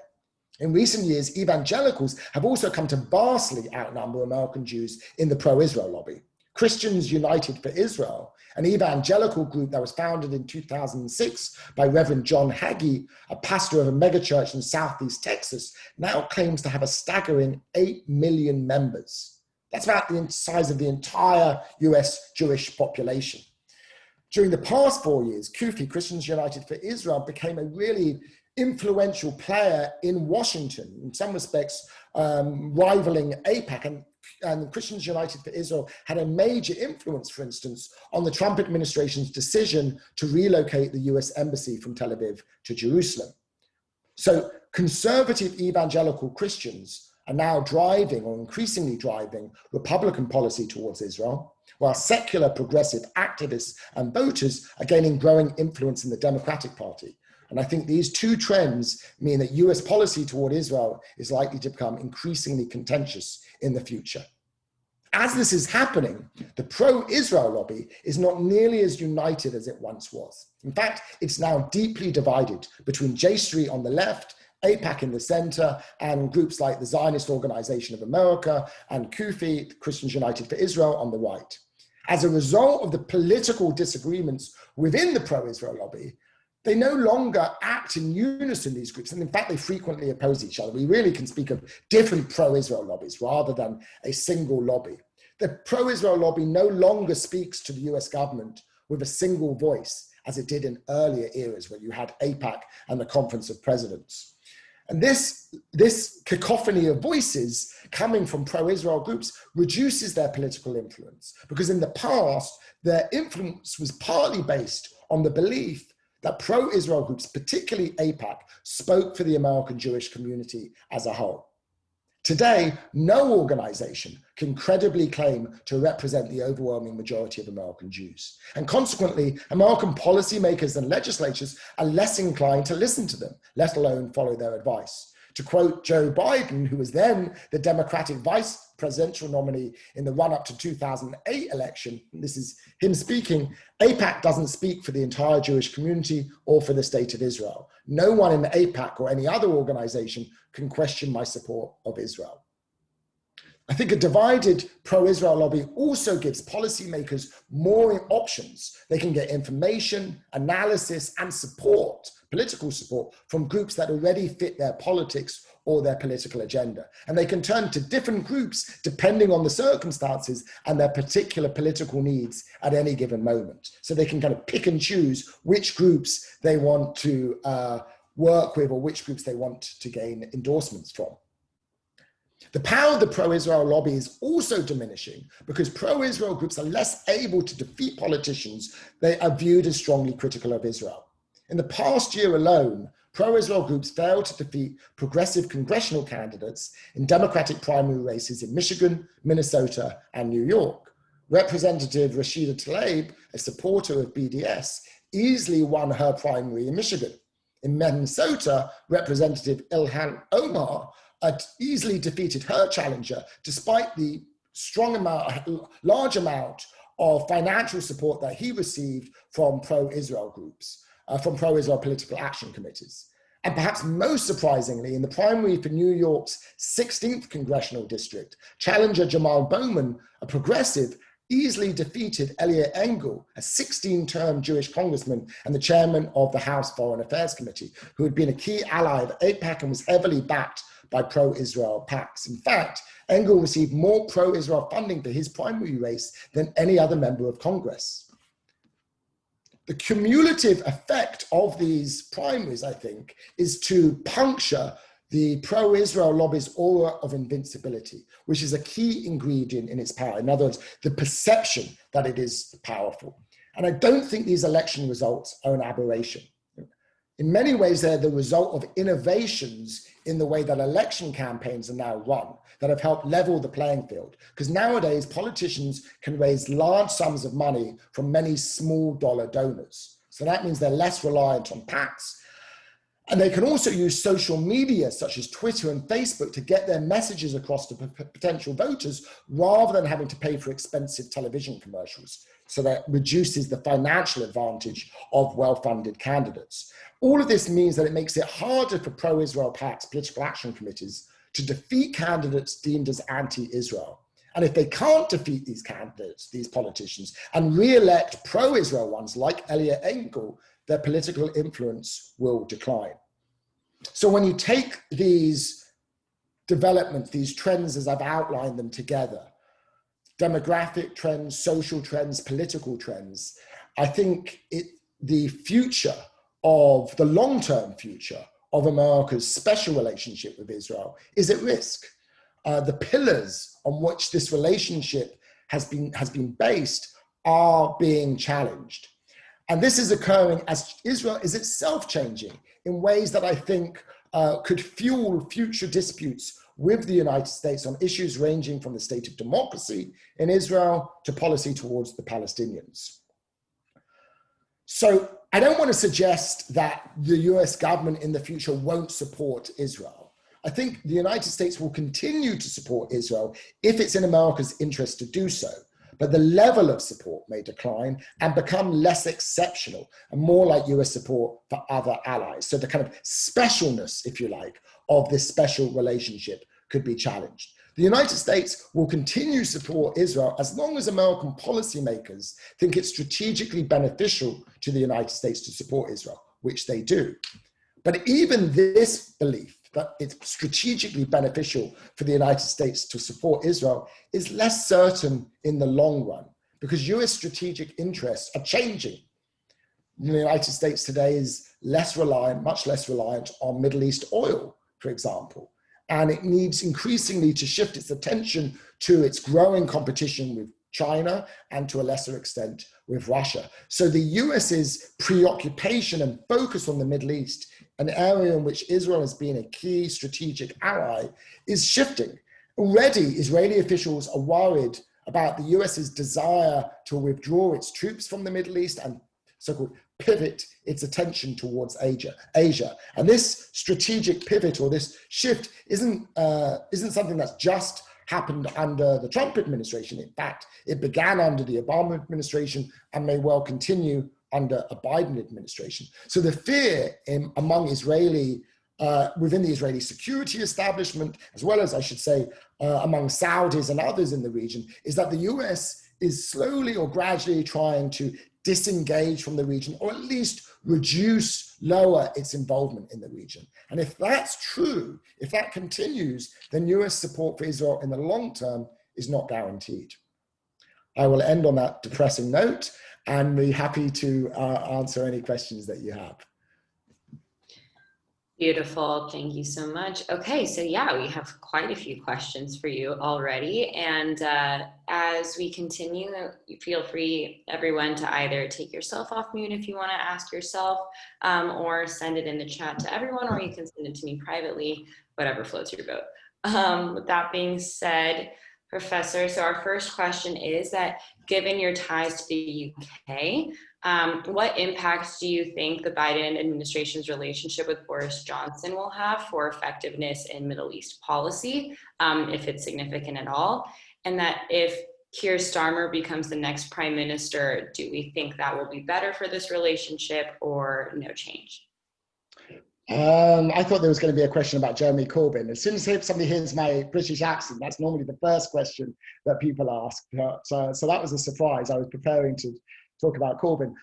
In recent years, evangelicals have also come to vastly outnumber American Jews in the pro-Israel lobby. Christians United for Israel, an evangelical group that was founded in 2006 by Reverend John Hagee, a pastor of a megachurch in Southeast Texas, now claims to have a staggering 8 million members. That's about the size of the entire US Jewish population. During the past 4 years, CUFI, Christians United for Israel, became a really influential player in Washington, in some respects rivaling AIPAC, and Christians United for Israel had a major influence, for instance, on the Trump administration's decision to relocate the US embassy from Tel Aviv to Jerusalem. So conservative evangelical Christians are now driving, or increasingly driving, Republican policy towards Israel, while secular progressive activists and voters are gaining growing influence in the Democratic Party. And I think these two trends mean that US policy toward Israel is likely to become increasingly contentious in the future. As this is happening, the pro-Israel lobby is not nearly as united as it once was. In fact, it's now deeply divided between J Street on the left, AIPAC in the center, and groups like the Zionist Organization of America and CUFI, Christians United for Israel, on the right. As a result of the political disagreements within the pro-Israel lobby, they no longer act in unison, these groups, and in fact, they frequently oppose each other. We really can speak of different pro-Israel lobbies rather than a single lobby. The pro-Israel lobby no longer speaks to the US government with a single voice, as it did in earlier eras when you had AIPAC and the Conference of Presidents. And this cacophony of voices coming from pro-Israel groups reduces their political influence, because in the past, their influence was partly based on the belief that pro-Israel groups, particularly AIPAC, spoke for the American Jewish community as a whole. Today, no organization can credibly claim to represent the overwhelming majority of American Jews. And consequently, American policymakers and legislatures are less inclined to listen to them, let alone follow their advice. To quote Joe Biden, who was then the Democratic vice presidential nominee in the run-up to 2008 election, this is him speaking, AIPAC doesn't speak for the entire Jewish community or for the state of Israel. No one in AIPAC or any other organization can question my support of Israel. I think a divided pro-Israel lobby also gives policymakers more options. They can get information, analysis, and support, political support, from groups that already fit their politics or their political agenda. And they can turn to different groups depending on the circumstances and their particular political needs at any given moment. So they can kind of pick and choose which groups they want to work with or which groups they want to gain endorsements from. The power of the pro-Israel lobby is also diminishing because pro-Israel groups are less able to defeat politicians they are viewed as strongly critical of Israel. In the past year alone, pro-Israel groups failed to defeat progressive congressional candidates in Democratic primary races in Michigan, Minnesota, and New York. Representative Rashida Tlaib, a supporter of BDS, easily won her primary in Michigan. In Minnesota, Representative Ilhan Omar had easily defeated her challenger despite the large amount of financial support that he received from pro-Israel groups, from pro-Israel political action committees. And perhaps most surprisingly, in the primary for New York's 16th congressional district, challenger Jamal Bowman, a progressive, easily defeated Eliot Engel, a 16-term Jewish congressman and the chairman of the House Foreign Affairs Committee, who had been a key ally of AIPAC and was heavily backed by pro-Israel PACs. In fact, Engel received more pro-Israel funding for his primary race than any other member of Congress. The cumulative effect of these primaries, I think, is to puncture the pro-Israel lobby's aura of invincibility, which is a key ingredient in its power. In other words, the perception that it is powerful. And I don't think these election results are an aberration. In many ways, they're the result of innovations in the way that election campaigns are now run that have helped level the playing field. Because nowadays, politicians can raise large sums of money from many small dollar donors. So that means they're less reliant on PACs. And they can also use social media such as Twitter and Facebook to get their messages across to potential voters rather than having to pay for expensive television commercials. So that reduces the financial advantage of well-funded candidates. All of this means that it makes it harder for pro-Israel PACs, political action committees, to defeat candidates deemed as anti-Israel. And if they can't defeat these candidates, these politicians, and re-elect pro-Israel ones like Eliot Engel, their political influence will decline. So when you take these developments, these trends as I've outlined them together, demographic trends, social trends, political trends, I think the future of the long-term future of America's special relationship with Israel is at risk. The pillars on which this relationship has been based are being challenged. And this is occurring as Israel is itself changing in ways that I think could fuel future disputes with the United States on issues ranging from the state of democracy in Israel to policy towards the Palestinians. So I don't want to suggest that the US government in the future won't support Israel. I think the United States will continue to support Israel if it's in America's interest to do so. But the level of support may decline and become less exceptional and more like US support for other allies. So the kind of specialness, if you like, of this special relationship could be challenged. The United States will continue to support Israel as long as American policymakers think it's strategically beneficial to the United States to support Israel, which they do. But even this belief that it's strategically beneficial for the United States to support Israel is less certain in the long run because US strategic interests are changing. The United States today is much less reliant on Middle East oil for example. And it needs increasingly to shift its attention to its growing competition with China and to a lesser extent with Russia. So the US's preoccupation and focus on the Middle East, an area in which Israel has been a key strategic ally, is shifting. Already, Israeli officials are worried about the US's desire to withdraw its troops from the Middle East and so-called pivot its attention towards Asia. And this strategic pivot or this shift isn't something that's just happened under the Trump administration. In fact, it began under the Obama administration and may well continue under a Biden administration. So the fear among Israeli, within the Israeli security establishment, as well as, I should say, among Saudis and others in the region, is that the US is slowly or gradually trying to disengage from the region, or at least lower its involvement in the region. And if that's true, if that continues, then US support for Israel in the long term is not guaranteed. I will end on that depressing note and be happy to answer any questions that you have. Beautiful. Thank you so much. Okay, so yeah, we have quite a few questions for you already. And as we continue, feel free, everyone, to either take yourself off mute if you want to ask yourself, or send it in the chat to everyone, or you can send it to me privately, whatever floats your boat. With that being said, Professor, so our first question is that given your ties to the UK, what impacts do you think the Biden administration's relationship with Boris Johnson will have for effectiveness in Middle East policy, if it's significant at all? And that if Keir Starmer becomes the next prime minister, do we think that will be better for this relationship or no change? I thought there was going to be a question about Jeremy Corbyn. As soon as somebody hears my British accent, that's normally the first question that people ask. So that was a surprise. I was preparing to talk about Corbyn.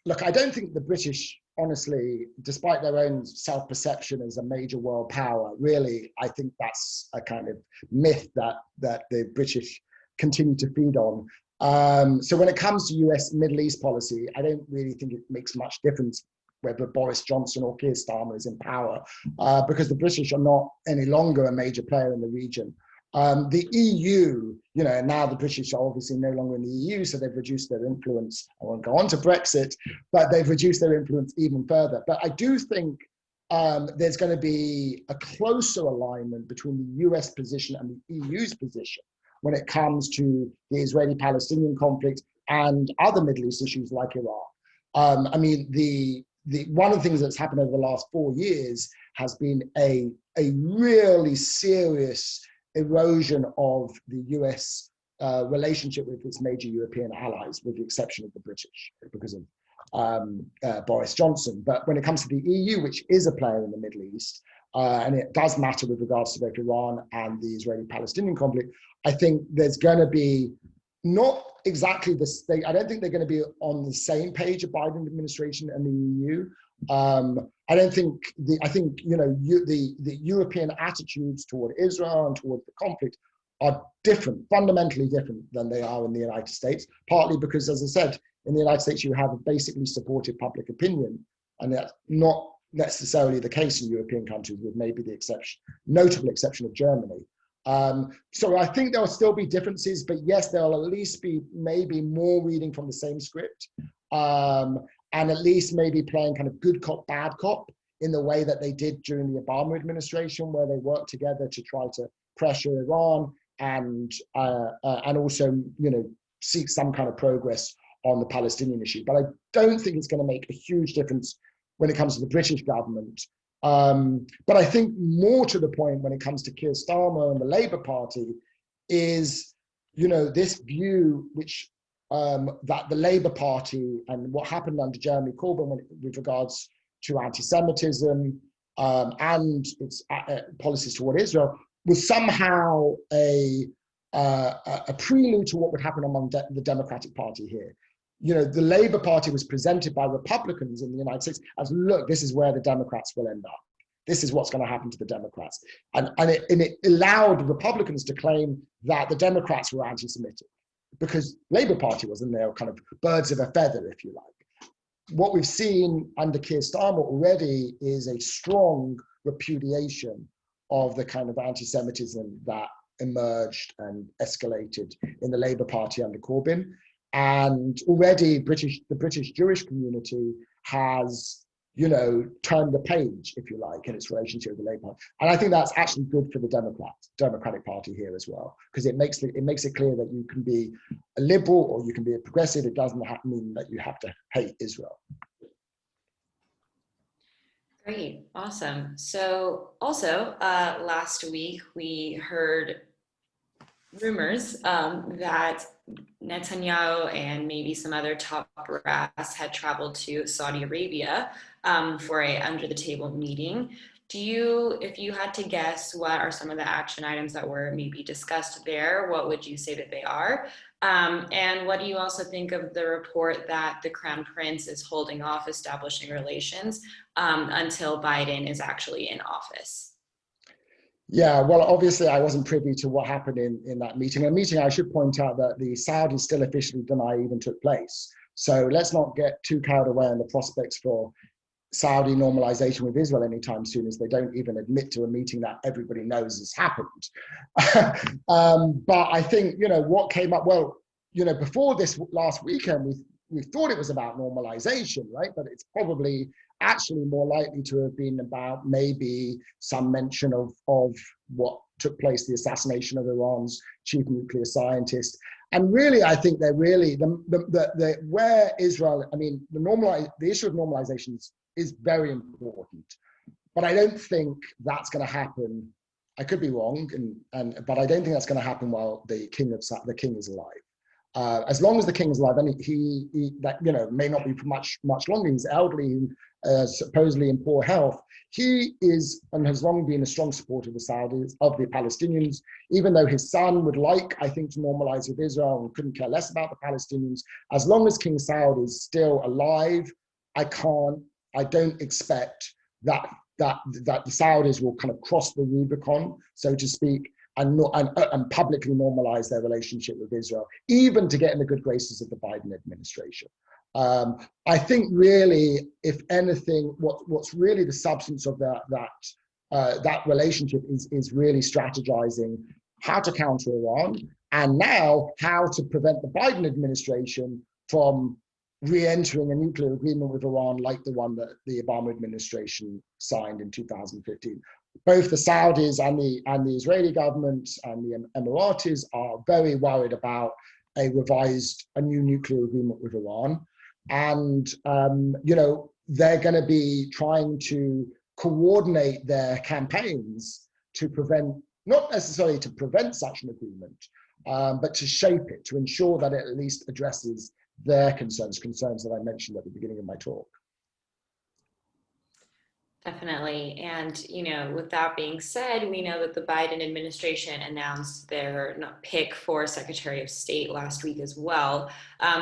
Look, I don't think the British, honestly, despite their own self-perception as a major world power, really, I think that's a kind of myth that the British continue to feed on. So when it comes to US Middle East policy, I don't really think it makes much difference whether Boris Johnson or Keir Starmer is in power, because the British are not any longer a major player in the region. The EU, now the British are obviously no longer in the EU, so they've reduced their influence. I won't go on to Brexit, but they've reduced their influence even further. But I do think there's going to be a closer alignment between the US position and the EU's position when it comes to the Israeli-Palestinian conflict and other Middle East issues like Iran. I mean, one of the things that's happened over the last 4 years has been a really serious erosion of the US relationship with its major European allies, with the exception of the British, because of Boris Johnson. But when it comes to the EU, which is a player in the Middle East, and it does matter with regards to both Iran and the Israeli-Palestinian conflict, I think there's going to be not exactly the state. I don't think they're going to be on the same page of Biden administration and the EU. I think the European attitudes toward Israel and toward the conflict are different, fundamentally different than they are in the United States, partly because, as I said, in the United States, you have a basically supportive public opinion, and that's not necessarily the case in European countries, with maybe the notable exception of Germany. So I think there will still be differences, but yes, there will at least be maybe more reading from the same script, and at least maybe playing kind of good cop, bad cop in the way that they did during the Obama administration, where they worked together to try to pressure Iran and also, seek some kind of progress on the Palestinian issue. But I don't think it's going to make a huge difference when it comes to the British government. But I think more to the point when it comes to Keir Starmer and the Labour Party is, this view which that the Labour Party and what happened under Jeremy Corbyn with regards to anti-Semitism and its policies toward Israel was somehow a prelude to what would happen among the Democratic Party here. The Labour Party was presented by Republicans in the United States as, look, this is where the Democrats will end up. This is what's going to happen to the Democrats. And it allowed Republicans to claim that the Democrats were anti-Semitic because Labour Party was, and they were kind of birds of a feather, if you like. What we've seen under Keir Starmer already is a strong repudiation of the kind of anti-Semitism that emerged and escalated in the Labour Party under Corbyn. And already the British Jewish community has, you know, turned the page, if you like, in its relationship with the Labour Party. And I think that's actually good for the Democratic Party here as well, because it makes it clear that you can be a liberal or you can be a progressive. It doesn't mean that you have to hate Israel. Great, awesome. So also last week we heard rumors that Netanyahu and maybe some other top brass had traveled to Saudi Arabia for a under-the-table meeting. If you had to guess, what are some of the action items that were maybe discussed there? What would you say that they are? And what do you also think of the report that the Crown Prince is holding off establishing relations until Biden is actually in office? Yeah, well, obviously I wasn't privy to what happened in that meeting. A meeting, I should point out that the Saudis still officially deny even took place. So let's not get too carried away on the prospects for Saudi normalization with Israel anytime soon, as they don't even admit to a meeting that everybody knows has happened. But I think, you know, what came up, well, you know, before this last weekend, we thought it was about normalization, right? But it's probably actually more likely to have been about maybe some mention of what took place, the assassination of Iran's chief nuclear scientist. And really, I think they're really, where Israel, I mean, the issue of normalization is very important. But I don't think that's going to happen. I could be wrong, but I don't think that's going to happen while the king is alive. As long as the king is alive, and he that, you know, may not be for much longer. He's elderly, supposedly in poor health. He is and has long been a strong supporter of the Saudis, of the Palestinians, even though his son would like, I think, to normalize with Israel and couldn't care less about the Palestinians. As long as King Saud is still alive, I don't expect that the Saudis will kind of cross the Rubicon, so to speak, and publicly normalize their relationship with Israel, even to get in the good graces of the Biden administration. I think really, if anything, what's really the substance of that relationship is really strategizing how to counter Iran, and now how to prevent the Biden administration from re-entering a nuclear agreement with Iran like the one that the Obama administration signed in 2015. Both the Saudis and the Israeli government and the Emiratis are very worried about a new nuclear agreement with Iran. And, you know, they're going to be trying to coordinate their campaigns to prevent, not necessarily to prevent such an agreement, but to shape it, to ensure that it at least addresses their concerns that I mentioned at the beginning of my talk. Definitely. And, you know, with that being said, we know that the Biden administration announced their pick for Secretary of State last week as well.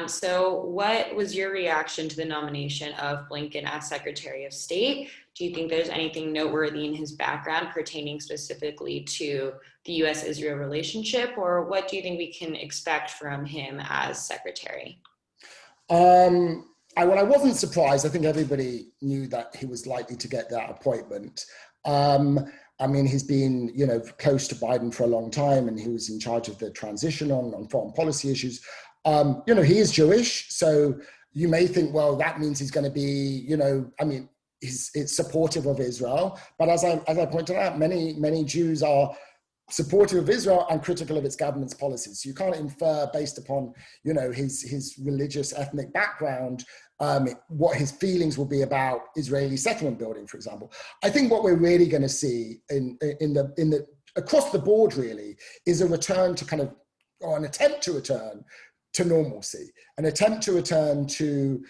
So what was your reaction to the nomination of Blinken as Secretary of State? Do you think there's anything noteworthy in his background pertaining specifically to the U.S.-Israel relationship, or what do you think we can expect from him as Secretary? I wasn't surprised. I think everybody knew that he was likely to get that appointment. I mean, he's been, you know, close to Biden for a long time, and he was in charge of the transition on foreign policy issues. You know, he is Jewish, so you may think, well, that means he's going to be, you know, I mean, it's supportive of Israel. But as I pointed out, many Jews are supportive of Israel and critical of its government's policies. So you can't infer based upon, you know, his religious ethnic background, what his feelings will be about Israeli settlement building, for example. I think what we're really going to see in the across the board really is a return to an attempt to return to normalcy, an attempt to return to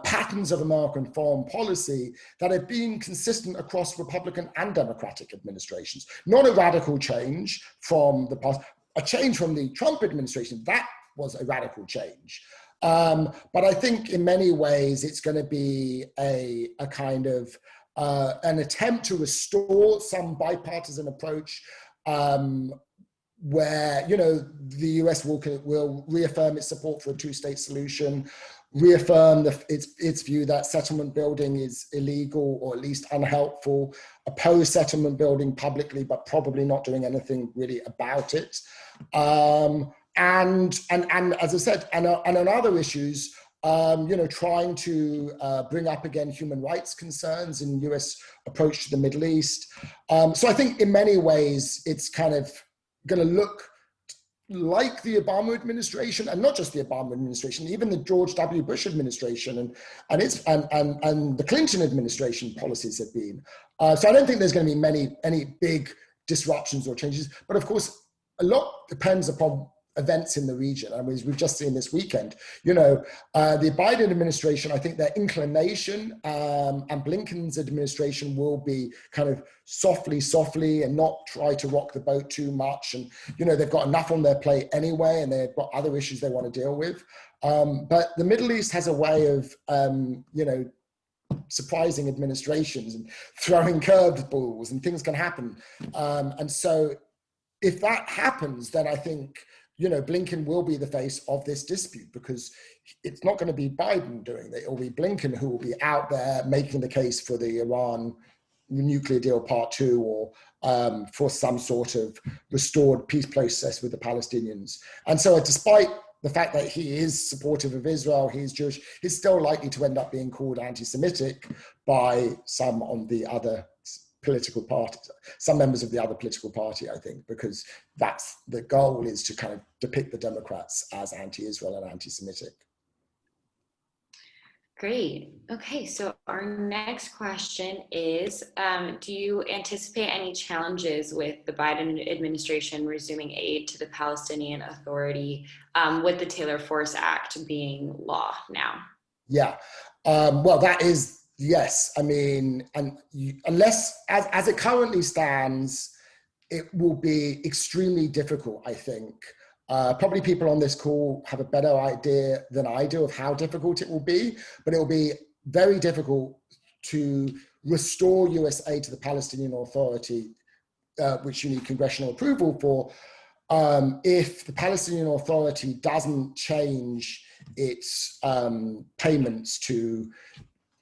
patterns of American foreign policy that have been consistent across Republican and Democratic administrations. Not a radical change from the past, a change from the Trump administration. That was a radical change. But I think in many ways it's going to be a kind of an attempt to restore some bipartisan approach where, you know, the US will reaffirm its support for a two-state solution, reaffirmed its view that settlement building is illegal or at least unhelpful, opposed settlement building publicly, but probably not doing anything really about it. And as I said, and on other issues, trying to bring up again human rights concerns in US approach to the Middle East. So I think in many ways, it's kind of going to look like the Obama administration, and not just the Obama administration, even the George W. Bush administration and the Clinton administration policies have been. So I don't think there's going to be any big disruptions or changes, but of course, a lot depends upon events in the region. I mean, as we've just seen this weekend, the Biden administration, I think their inclination and Blinken's administration will be kind of softly and not try to rock the boat too much. And, they've got enough on their plate anyway, and they've got other issues they want to deal with. But the Middle East has a way of, surprising administrations and throwing curveballs, and things can happen. And so if that happens, then I think, Blinken will be the face of this dispute, because it's not going to be Biden doing it. It will be Blinken who will be out there making the case for the Iran nuclear deal part 2, or for some sort of restored peace process with the Palestinians. And so despite the fact that he is supportive of Israel, he's Jewish, he's still likely to end up being called anti-Semitic by some on the other political parties, some members of the other political party, I think, because that's the goal, is to kind of depict the Democrats as anti-Israel and anti-Semitic. Great. Okay, so our next question is, do you anticipate any challenges with the Biden administration resuming aid to the Palestinian Authority with the Taylor Force Act being law now? Yeah, well, that is, yes. I mean, unless, as it currently stands, it will be extremely difficult, I think. Probably people on this call have a better idea than I do of how difficult it will be, but it will be very difficult to restore US aid to the Palestinian Authority, which you need congressional approval for, if the Palestinian Authority doesn't change its payments to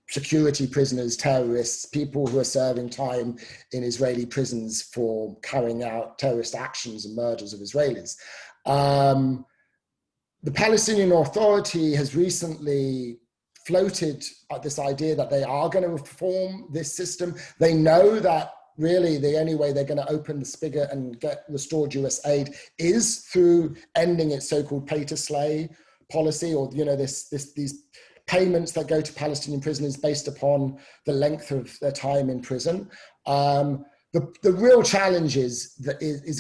security prisoners, terrorists, people who are serving time in Israeli prisons for carrying out terrorist actions and murders of Israelis. The Palestinian Authority has recently floated this idea that they are going to reform this system. They know that really the only way they're going to open the spigot and get restored US aid is through ending its so-called pay-to-slay policy, or these payments that go to Palestinian prisoners based upon the length of their time in prison. The real challenge is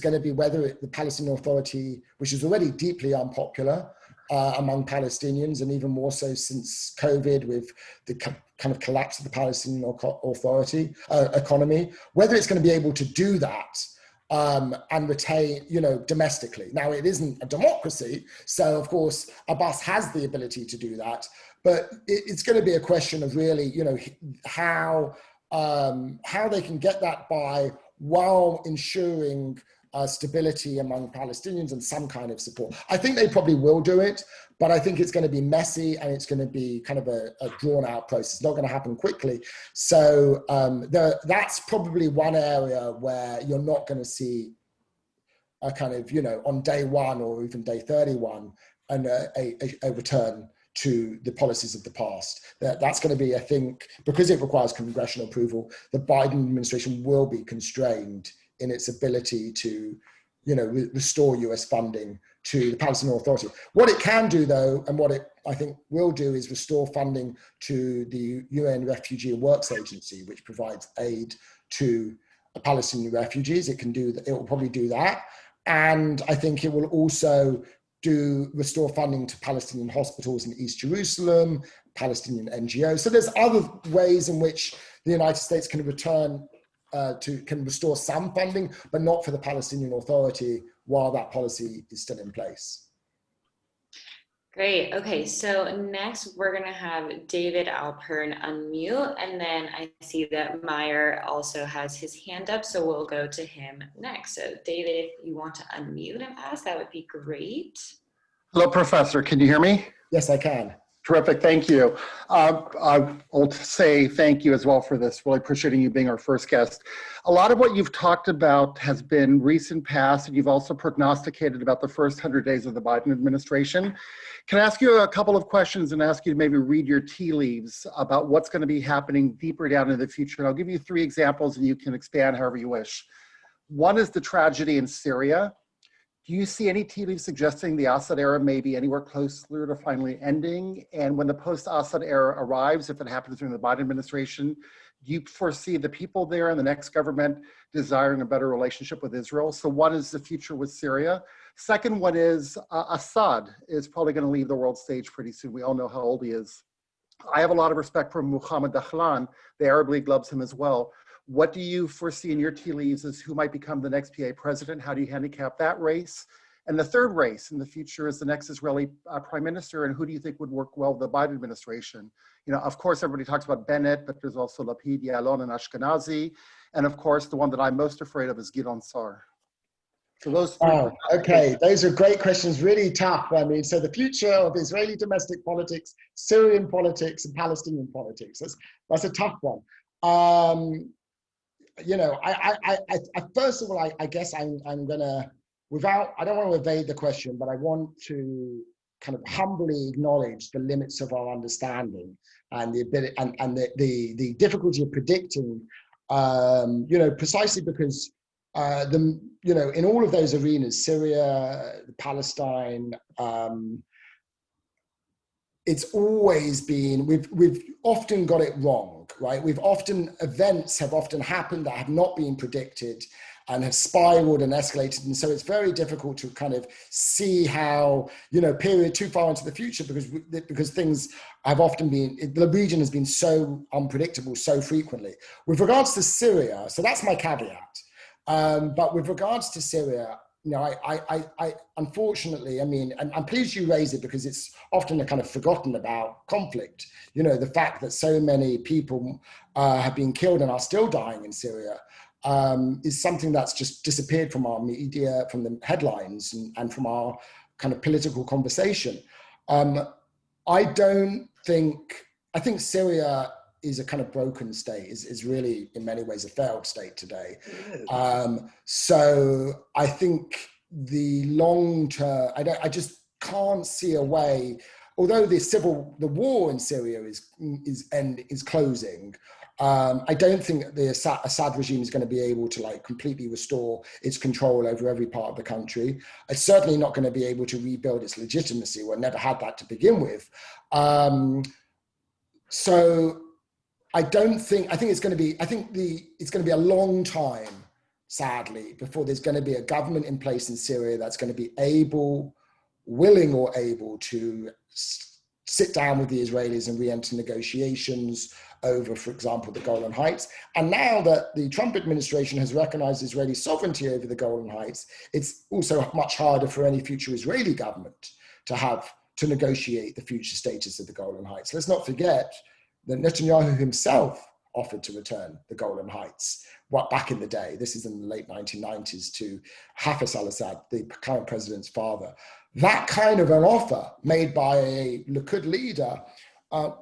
going to be whether the Palestinian Authority, which is already deeply unpopular among Palestinians, and even more so since COVID with the kind of collapse of the Palestinian Authority economy, whether it's going to be able to do that and retain, domestically. Now, it isn't a democracy, so of course Abbas has the ability to do that, but it's going to be a question of really, how they can get that by while ensuring stability among Palestinians and some kind of support. I think they probably will do it, but I think it's going to be messy, and it's going to be kind of a drawn out process. It's not going to happen quickly. So that's probably one area where you're not going to see a kind of, on day 1 or even day 31, and a return to the policies of the past. That's going to be, I think, because it requires congressional approval, the Biden administration will be constrained in its ability to, restore US funding to the Palestinian Authority. What it can do, though, and what it, I think, will do, is restore funding to the UN Refugee and Works Agency, which provides aid to Palestinian refugees. It will probably do that. And I think it will also restore funding to Palestinian hospitals in East Jerusalem, Palestinian NGOs. So there's other ways in which the United States can can restore some funding, but not for the Palestinian Authority while that policy is still in place. Great. Okay, so next we're going to have David Alpern unmute, and then I see that Meyer also has his hand up, so we'll go to him next. So David, if you want to unmute and ask, that would be great. Hello, Professor. Can you hear me? Yes, I can. Terrific, thank you. I will say thank you as well for this, really appreciating you being our first guest. A lot of what you've talked about has been recent past, and you've also prognosticated about the first 100 days of the Biden administration. Can I ask you a couple of questions and ask you to maybe read your tea leaves about what's going to be happening deeper down in the future? And I'll give you 3 examples and you can expand however you wish. One is the tragedy in Syria. Do you see any tea leaves suggesting the Assad era may be anywhere closer to finally ending? And when the post-Assad era arrives, if it happens during the Biden administration, do you foresee the people there and the next government desiring a better relationship with Israel? So one is the future with Syria. Second one is Assad is probably going to leave the world stage pretty soon. We all know how old he is. I have a lot of respect for Mohammed Dahlan. The Arab League loves him as well. What do you foresee in your tea leaves as who might become the next PA president? How do you handicap that race? And the third race in the future is the next Israeli prime minister, and who do you think would work well with the Biden administration? You know, of course, everybody talks about Bennett, but there's also Lapid, Yalon, and Ashkenazi. And of course, the one that I'm most afraid of is Gideon Sar. So those three. Oh, okay. Those are great questions, really tough. I mean, so the future of Israeli domestic politics, Syrian politics, and Palestinian politics, that's a tough one. You know, I first of all, I guess I'm gonna, I don't want to evade the question, but I want to kind of humbly acknowledge the limits of our understanding and the ability and the difficulty of predicting, you know, precisely because you know, in all of those arenas, Syria, Palestine, it's always been, we've often got it wrong, right? Events have often happened that have not been predicted and have spiraled and escalated. And so it's very difficult to kind of see how, you know, period too far into the future because things have often been, the region has been so unpredictable so frequently. With regards to Syria, so that's my caveat. But with regards to Syria, you know, I unfortunately, I mean, and I'm pleased you raised it because it's often a kind of forgotten about conflict. You know, the fact that so many people have been killed and are still dying in Syria is something that's just disappeared from our media, from the headlines and from our kind of political conversation. I think Syria is a kind of broken state, is really in many ways a failed state today. So I think the long term, I just can't see a way, although the war in Syria is closing, I don't think the Assad regime is going to be able to like completely restore its control over every part of the country. It's certainly not going to be able to rebuild its legitimacy. We never had that to begin with. So I think it's going to be a long time, sadly, before there's going to be a government in place in Syria that's going to be willing or able to sit down with the Israelis and re-enter negotiations over, for example, the Golan Heights. And now that the Trump administration has recognized Israeli sovereignty over the Golan Heights, it's also much harder for any future Israeli government to negotiate the future status of the Golan Heights. Let's not forget that Netanyahu himself offered to return the Golan Heights back in the day. This is in the late 1990s to Hafez al-Assad, the current president's father. That kind of an offer made by a Likud leader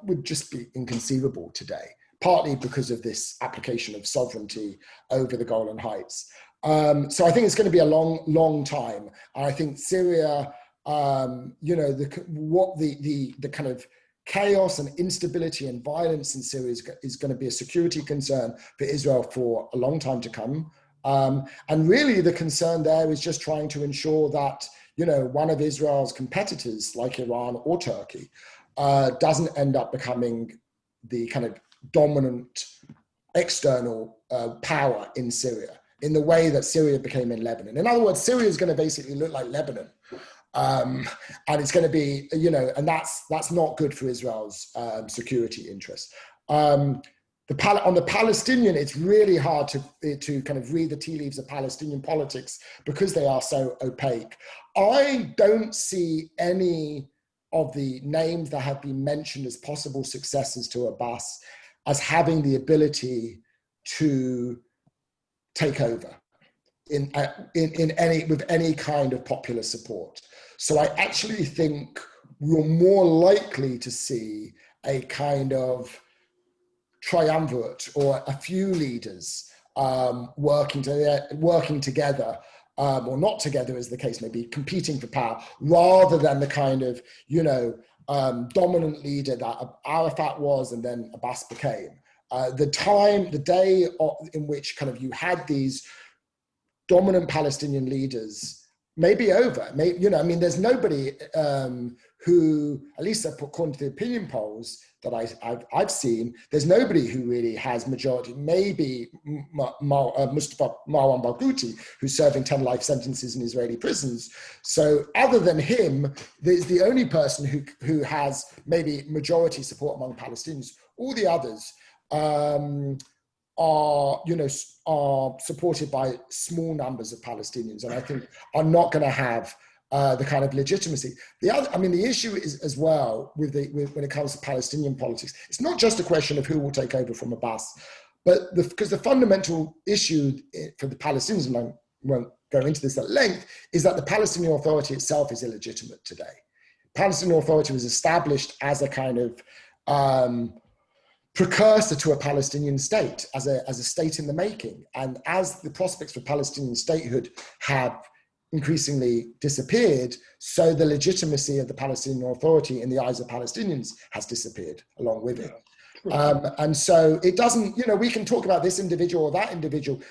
would just be inconceivable today, partly because of this application of sovereignty over the Golan Heights. So I think it's going to be a long, long time. I think Syria, you know, the kind of chaos and instability and violence in Syria is going to be a security concern for Israel for a long time to come. And really the concern there is just trying to ensure that, you know, one of Israel's competitors like Iran or Turkey doesn't end up becoming the kind of dominant external power in Syria in the way that Syria became in Lebanon. In other words, Syria is going to basically look like Lebanon. And it's going to be, you know, and that's not good for Israel's security interests. On the Palestinian, it's really hard to kind of read the tea leaves of Palestinian politics because they are so opaque. I don't see any of the names that have been mentioned as possible successors to Abbas as having the ability to take over with any kind of popular support. So I actually think you're more likely to see a kind of triumvirate or a few leaders working together, or not together as the case may be, competing for power, rather than the kind of, dominant leader that Arafat was and then Abbas became. The day in which kind of you had these dominant Palestinian leaders may be over. There's nobody who, at least according to the opinion polls that I've seen, there's nobody who really has majority. Maybe Mustafa Marwan Barghouti, who's serving 10 life sentences in Israeli prisons. So other than him, there's the only person who has maybe majority support among Palestinians. All the others are supported by small numbers of Palestinians, and I think are not going to have the kind of legitimacy. The issue is as well when it comes to Palestinian politics. It's not just a question of who will take over from Abbas, but because the fundamental issue for the Palestinians, and I won't go into this at length, is that the Palestinian Authority itself is illegitimate today. Palestinian Authority was established as a kind of precursor to a Palestinian state, as a state in the making. And as the prospects for Palestinian statehood have increasingly disappeared, so the legitimacy of the Palestinian Authority in the eyes of Palestinians has disappeared along with it. And so it doesn't, we can talk about this individual or that individual.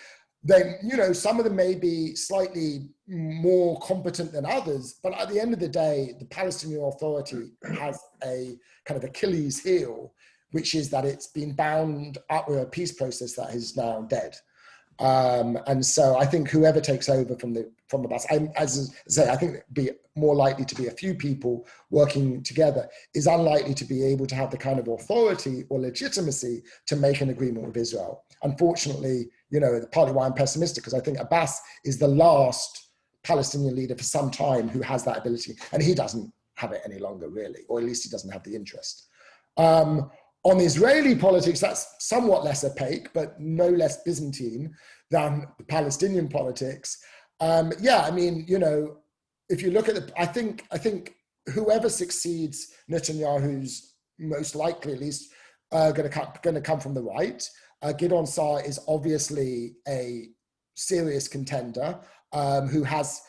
Then, some of them may be slightly more competent than others, but at the end of the day, the Palestinian Authority has a kind of Achilles heel, which is that it's been bound up with a peace process that is now dead. And so I think whoever takes over from the Abbas, as I say, I think it'd be more likely to be a few people working together, is unlikely to be able to have the kind of authority or legitimacy to make an agreement with Israel. Unfortunately, partly why I'm pessimistic, because I think Abbas is the last Palestinian leader for some time who has that ability, and he doesn't have it any longer, really, or at least he doesn't have the interest. On Israeli politics, that's somewhat less opaque, but no less Byzantine than Palestinian politics. If you look at I think whoever succeeds Netanyahu's most likely, at least, going to come from the right. Gideon Saar is obviously a serious contender who has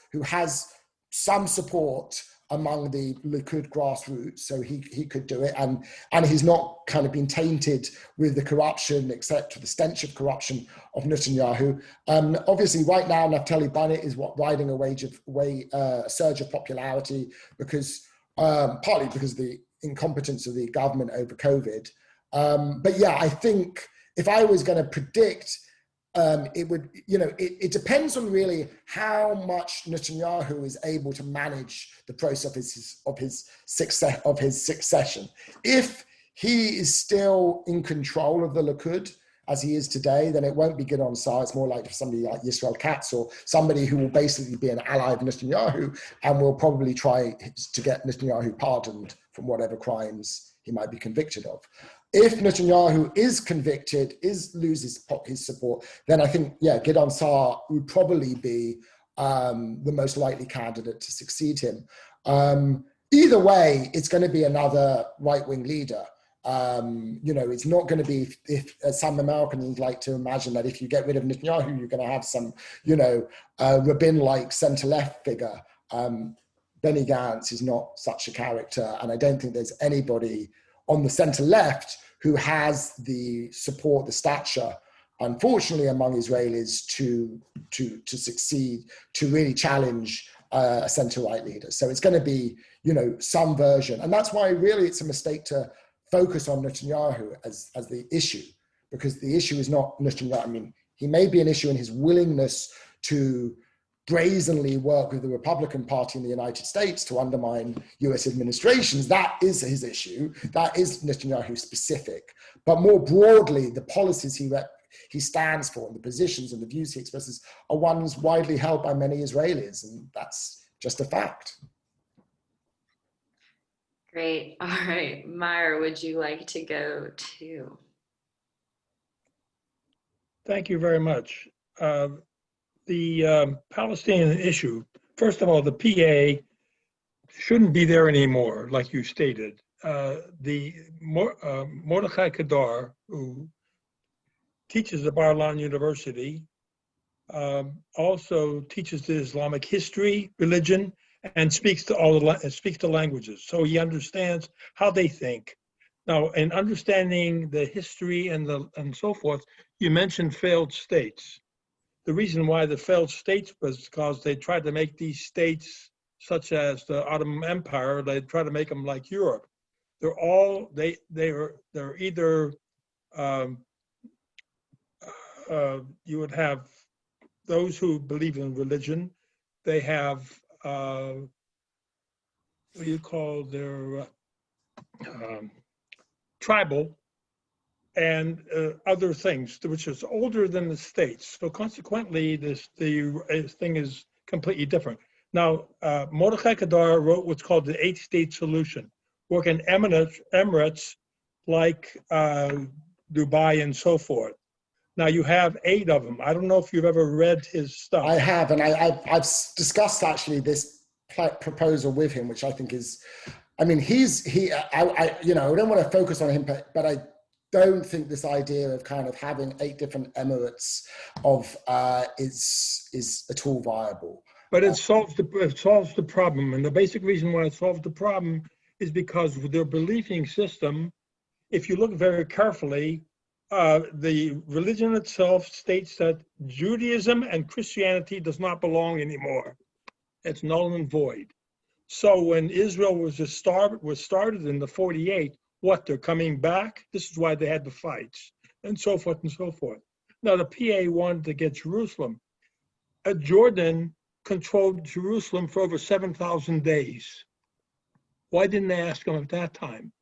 some support among the Likud grassroots, so he could do it, and he's not kind of been tainted with the corruption, except for the stench of corruption of Netanyahu. Obviously, right now, Naftali Bennett is riding a surge of popularity because partly because of the incompetence of the government over COVID. But yeah, I think if I was going to predict, it would, it depends on really how much Netanyahu is able to manage the process of his succession. If he is still in control of the Likud as he is today, then it won't be Gideon Saar. It's more likely for somebody like Yisrael Katz, or somebody who will basically be an ally of Netanyahu and will probably try to get Netanyahu pardoned from whatever crimes he might be convicted of. If Netanyahu is convicted, loses his support, then I think, Gideon Saar would probably be the most likely candidate to succeed him. Either way, it's going to be another right-wing leader. It's not going to be, if as some Americans like to imagine, that if you get rid of Netanyahu, you're going to have some, Rabin-like center-left figure. Benny Gantz is not such a character, and I don't think there's anybody on the center-left who has the support, the stature, unfortunately, among Israelis to succeed, to really challenge a center-right leader. So it's going to be, some version. And that's why really it's a mistake to focus on Netanyahu as the issue, because the issue is not Netanyahu. I mean, he may be an issue in his willingness to brazenly work with the Republican Party in the United States to undermine US administrations. That is his issue. That is Netanyahu specific. But more broadly, the policies he stands for and the positions and the views he expresses are ones widely held by many Israelis, and that's just a fact. Great. All right. Meyer, would you like to go too? Thank you very much. The Palestinian issue, first of all, the PA shouldn't be there anymore, like you stated. Mordechai Kadar, who teaches at Bar-Ilan University, also teaches the Islamic history, religion, and speaks to languages. So he understands how they think. Now, in understanding the history and so forth, you mentioned failed states. The reason why the failed states was because they tried to make these states, such as the Ottoman Empire, they tried to make them like Europe. They're either you would have those who believe in religion. They have what do you call their tribal and other things, which is older than the states. So consequently, the thing is completely different. Now, Mordechai Kadar wrote what's called the 8-state solution, working emirates like Dubai and so forth. Now you have 8 of them. I don't know if you've ever read his stuff. I have, and I've discussed actually this proposal with him, which I think is, I mean, I don't want to focus on him, but I don't think this idea of kind of having 8 different emirates is at all viable. But it solves the problem, and the basic reason why it solves the problem is because with their believing system, if you look very carefully, the religion itself states that Judaism and Christianity does not belong anymore. It's null and void. So when Israel was started in the 48, they're coming back? This is why they had the fights, and so forth and so forth. Now the PA wanted to get Jerusalem. Jordan controlled Jerusalem for over 7,000 days. Why didn't they ask them at that time?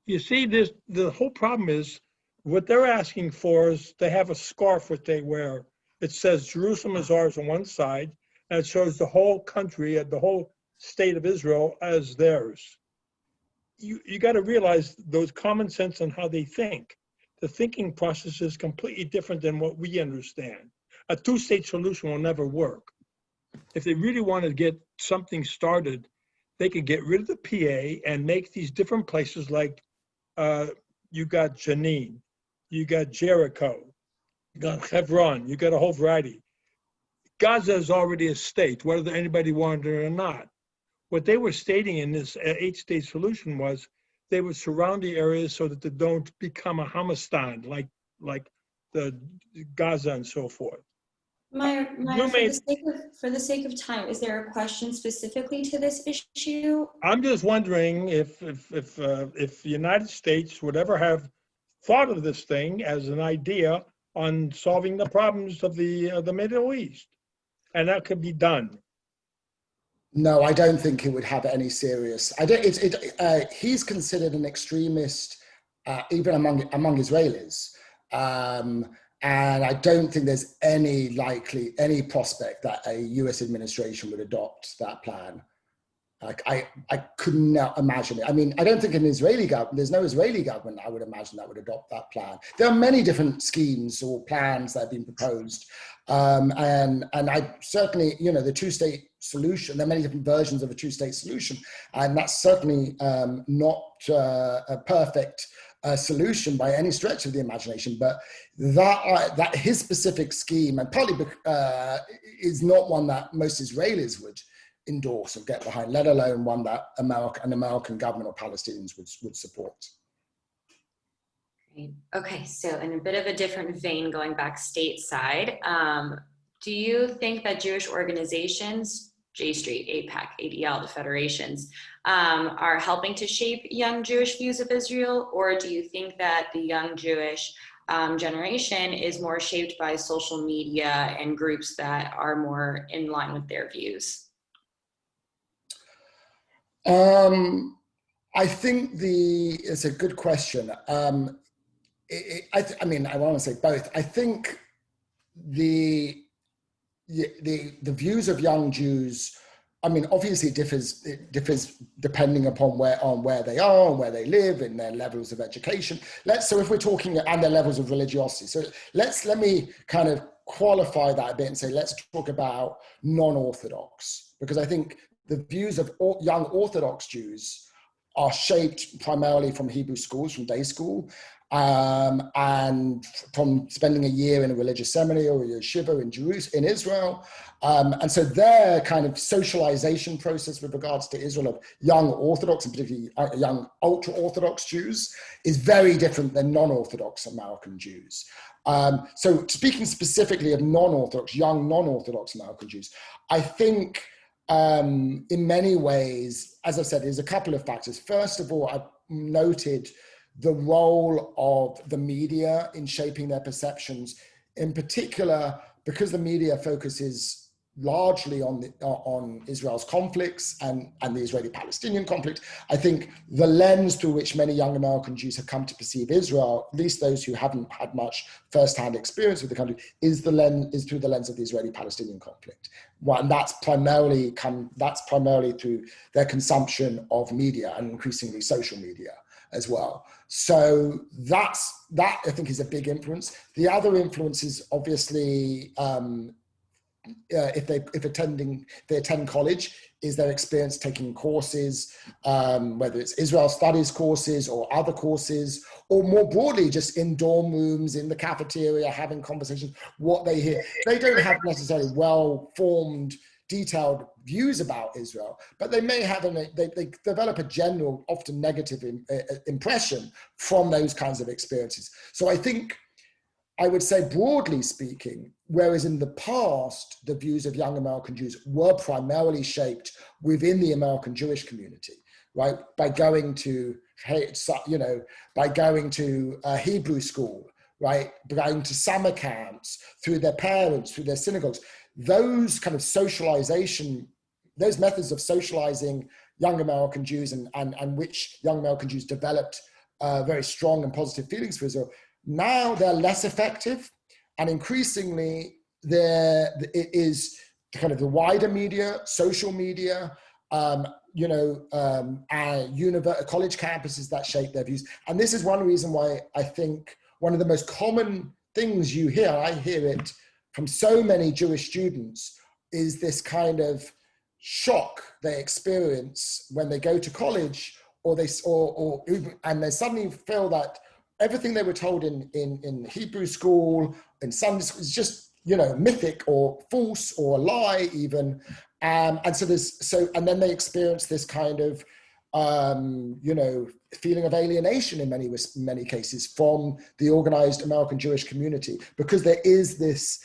You see, the whole problem is what they're asking for is they have a scarf that they wear. It says Jerusalem is ours on one side, and it shows the whole country, the whole state of Israel as theirs. You got to realize those common sense on how they think. The thinking process is completely different than what we understand. A 2-state solution will never work. If they really want to get something started, they could get rid of the PA and make these different places like you got Jenin, you got Jericho, you got Hebron, you got a whole variety. Gaza is already a state, whether anybody wanted it or not. What they were stating in this 8-state solution was they would surround the areas so that they don't become a Hamastan like the Gaza and so forth. Meyer, for the sake of time, is there a question specifically to this issue? I'm just wondering if the United States would ever have thought of this thing as an idea on solving the problems of the Middle East, and that could be done. No, I don't think it would have any serious. He's considered an extremist, even among Israelis. And I don't think there's any prospect that a US administration would adopt that plan. Like I could not imagine it. I mean, I don't think there's no Israeli government, I would imagine, that would adopt that plan. There are many different schemes or plans that have been proposed. And I certainly, the 2-state solution, there are many different versions of a 2-state solution. And that's certainly not a perfect solution by any stretch of the imagination, but that his specific scheme, and partly is not one that most Israelis would endorse or get behind, let alone one that an American government or Palestinians would support. Great. Okay, so in a bit of a different vein, going back stateside, do you think that Jewish organizations, J Street, AIPAC, ADL, the federations, are helping to shape young Jewish views of Israel, or do you think that the young Jewish generation is more shaped by social media and groups that are more in line with their views? I think it's a good question. I mean, I want to say both. I think the views of young Jews, I mean, obviously it differs depending upon where they are and where they live and their levels of education. So if we're talking, and their levels of religiosity. So let me kind of qualify that a bit and say, let's talk about non-Orthodox, because I think the views of young Orthodox Jews are shaped primarily from Hebrew schools, from day school, and from spending a year in a religious seminary or a yeshiva in Israel. And so their kind of socialization process with regards to Israel of young Orthodox, and particularly young ultra-Orthodox Jews, is very different than non-Orthodox American Jews. So speaking specifically of young non-Orthodox American Jews, I think in many ways, as I said, there's a couple of factors. First of all, I've noted the role of the media in shaping their perceptions, in particular, because the media focuses largely on Israel's conflicts and the Israeli-Palestinian conflict. I think the lens through which many young American Jews have come to perceive Israel, at least those who haven't had much first-hand experience with the country, is through the lens of the Israeli-Palestinian conflict. Well, and that's primarily through their consumption of media, and increasingly social media as well. So that I think is a big influence. The other influence is obviously if they attend college, is their experience taking courses, whether it's Israel studies courses or other courses, or more broadly, just in dorm rooms, in the cafeteria, having conversations, what they hear. They don't have necessarily well-formed, detailed views about Israel, but they may have, they develop a general, often negative impression from those kinds of experiences. So I think, I would say, broadly speaking, whereas in the past, the views of young American Jews were primarily shaped within the American Jewish community, right? By going to, Hebrew school, right? Going to summer camps, through their parents, through their synagogues. Those kind of socialization, those methods of socializing young American Jews and which young American Jews developed very strong and positive feelings for Israel, now they're less effective, and increasingly it is kind of the wider media, social media, college campuses that shape their views. And this is one reason why I think one of the most common things you hear, I hear it from so many Jewish students, is this kind of shock they experience when they go to college, and they suddenly feel that everything they were told in Hebrew school, in Sunday school, is just, mythic or false or a lie even. And then they experience this kind of, feeling of alienation in many cases from the organized American Jewish community, because there is this,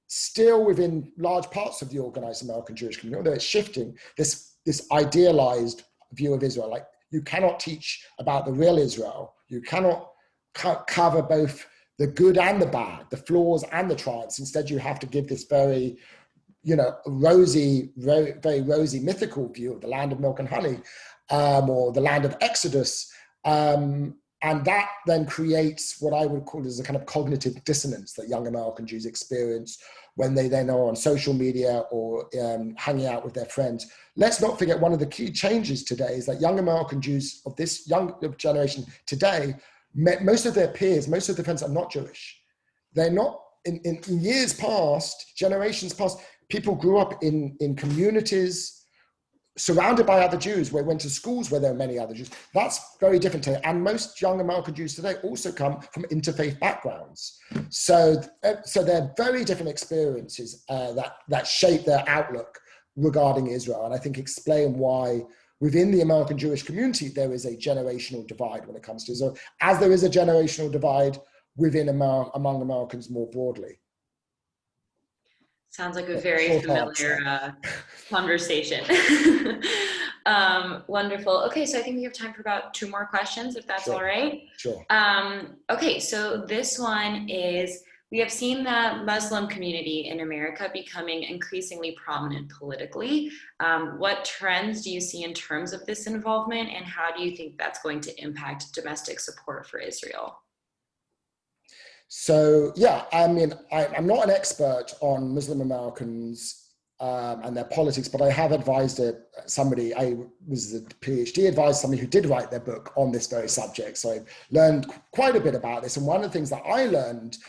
still within large parts of the organized American Jewish community, although it's shifting, this idealized view of Israel. Like, you cannot teach about the real Israel. You cannot cover both the good and the bad, the flaws and the triumphs. Instead, you have to give this very, rosy, very rosy mythical view of the land of milk and honey, or the land of Exodus. And that then creates what I would call as a kind of cognitive dissonance that young American Jews experience when they then are on social media or hanging out with their friends. Let's not forget, one of the key changes today is that young American Jews of this young generation today, most of their peers, most of their friends are not Jewish. They're not, in years past, generations past, people grew up in communities surrounded by other Jews, where went to schools where there are many other Jews. That's very different today. And most young American Jews today also come from interfaith backgrounds. So they're very different experiences that shape their outlook regarding Israel. And I think explain why within the American Jewish community, there is a generational divide when it comes to Israel, as there is a generational divide within among Americans more broadly. Sounds like a very familiar conversation. Wonderful. Okay, so I think we have time for about 2 more questions, if that's all right. Sure. Okay, so this one is, we have seen the Muslim community in America becoming increasingly prominent politically. What trends do you see in terms of this involvement, and how do you think that's going to impact domestic support for Israel? So, yeah, I mean, I'm not an expert on Muslim Americans and their politics, but I have advised somebody, I was a PhD advisor, somebody who did write their book on this very subject. So I've learned quite a bit about this. And one of the things that I learned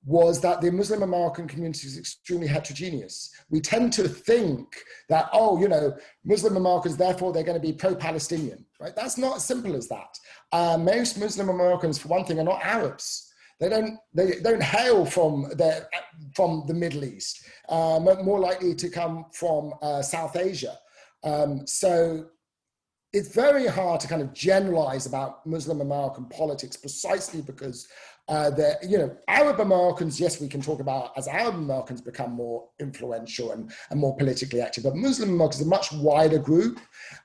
was that the Muslim American community is extremely heterogeneous. We tend to think that, oh, you know, Muslim Americans, therefore they're going to be pro-Palestinian, right? That's not as simple as that. Most Muslim Americans, for one thing, are not Arabs. They don't hail from the Middle East, more likely to come from South Asia. So it's very hard to kind of generalize about Muslim American politics precisely because Arab Americans, yes, we can talk about as Arab Americans become more influential and more politically active, but Muslim Americans are a much wider group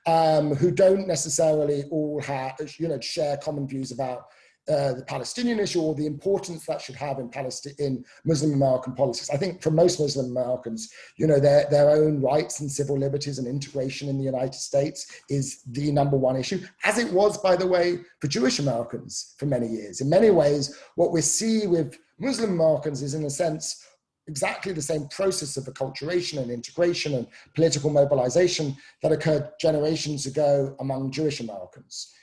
who don't necessarily all have, share common views about the Palestinian issue or the importance that should have in Muslim American politics. I think for most Muslim Americans, their own rights and civil liberties and integration in the United States is the number one issue, as it was, by the way, for Jewish Americans for many years. In many ways, what we see with Muslim Americans is, in a sense, exactly the same process of acculturation and integration and political mobilization that occurred generations ago among Jewish Americans.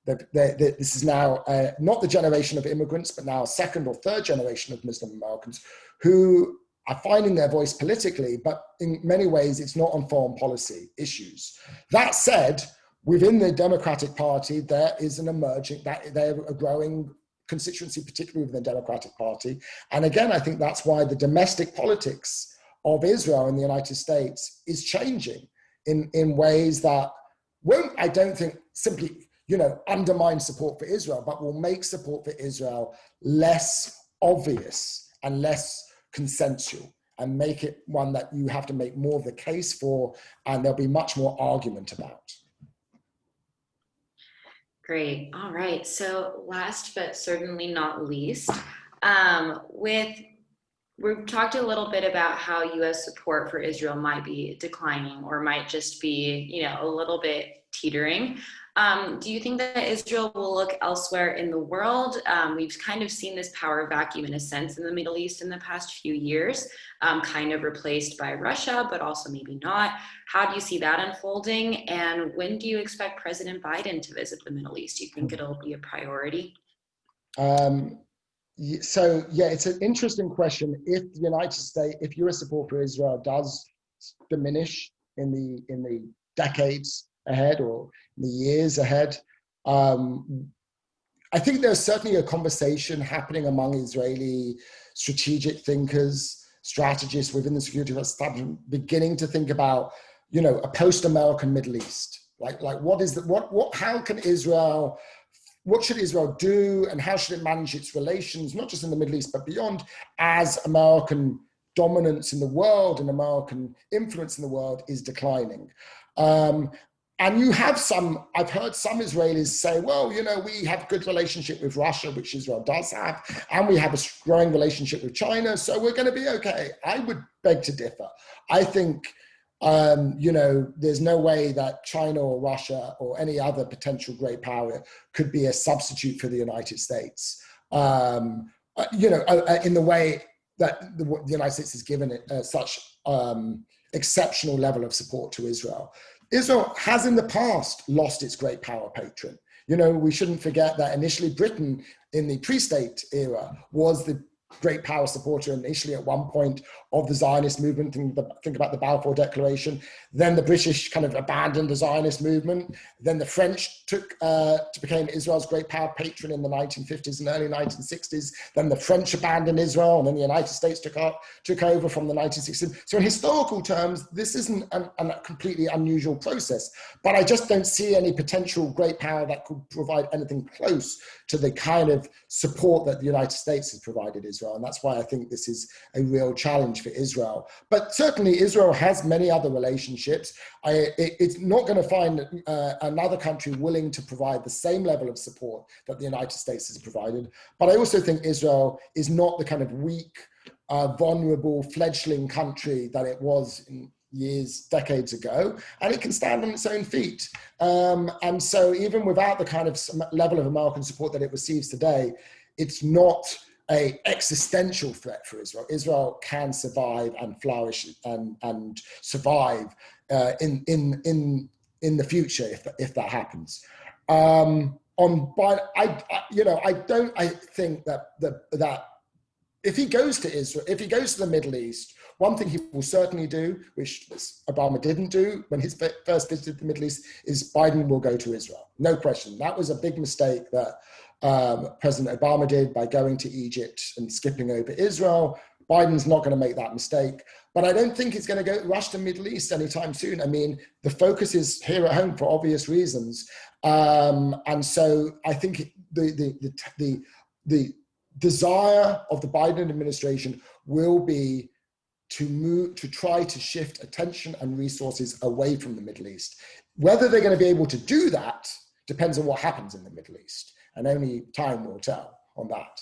This is now not the generation of immigrants, but now second or third generation of Muslim Americans who are finding their voice politically, but in many ways it's not on foreign policy issues. That said, within the Democratic Party, there is a growing constituency, particularly within the Democratic Party. And again, I think that's why the domestic politics of Israel in the United States is changing in ways that won't, I don't think, simply undermine support for Israel, but will make support for Israel less obvious and less consensual and make it one that you have to make more of the case for, and there'll be much more argument about. Great. All right. So last but certainly not least, we've talked a little bit about how U.S. support for Israel might be declining or might just be, a little bit teetering. Do you think that Israel will look elsewhere in the world? We've kind of seen this power vacuum in a sense in the Middle East in the past few years, kind of replaced by Russia, but also maybe not. How do you see that unfolding? And when do you expect President Biden to visit the Middle East? Do you think it'll be a priority? So yeah, it's an interesting question. If the United States, if U.S. support for Israel does diminish in the decades ahead or in the years ahead, I think there's certainly a conversation happening among Israeli strategic thinkers, strategists within the security establishment, beginning to think about, a post-American Middle East. Like what should Israel do and how should it manage its relations, not just in the Middle East, but beyond, as American dominance in the world and American influence in the world is declining. And you have I've heard some Israelis say, well, we have a good relationship with Russia, which Israel does have, and we have a growing relationship with China, so we're going to be okay. I would beg to differ. I think, there's no way that China or Russia or any other potential great power could be a substitute for the United States, in the way that the United States has given it such exceptional level of support to Israel. Israel has in the past lost its great power patron. We shouldn't forget that initially Britain in the pre-state era was the great power supporter initially at one point of the Zionist movement. Think about the Balfour Declaration. Then the British kind of abandoned the Zionist movement. Then the French became Israel's great power patron in the 1950s and early 1960s. Then the French abandoned Israel, and then the United States took over from the 1960s. So in historical terms, this isn't a completely unusual process, but I just don't see any potential great power that could provide anything close to the kind of support that the United States has provided Israel. And that's why I think this is a real challenge for Israel. But certainly Israel has many other relationships. It's not going to find another country willing to provide the same level of support that the United States has provided. But I also think Israel is not the kind of weak, vulnerable, fledgling country that it was in decades ago, and it can stand on its own feet. And so even without the kind of level of American support that it receives today, it's not an existential threat for Israel. Israel can survive and flourish and survive in the future if that happens. I think that if he goes to Israel, if he goes to the Middle East, one thing he will certainly do, which Obama didn't do when he first visited the Middle East, is Biden will go to Israel. No question. That was a big mistake that President Obama did by going to Egypt and skipping over Israel. Biden's not going to make that mistake. But I don't think he's going to rush to the Middle East anytime soon. I mean, the focus is here at home for obvious reasons. And so I think the desire of the Biden administration will be to try to shift attention and resources away from the Middle East. Whether they're going to be able to do that depends on what happens in the Middle East, and only time will tell on that.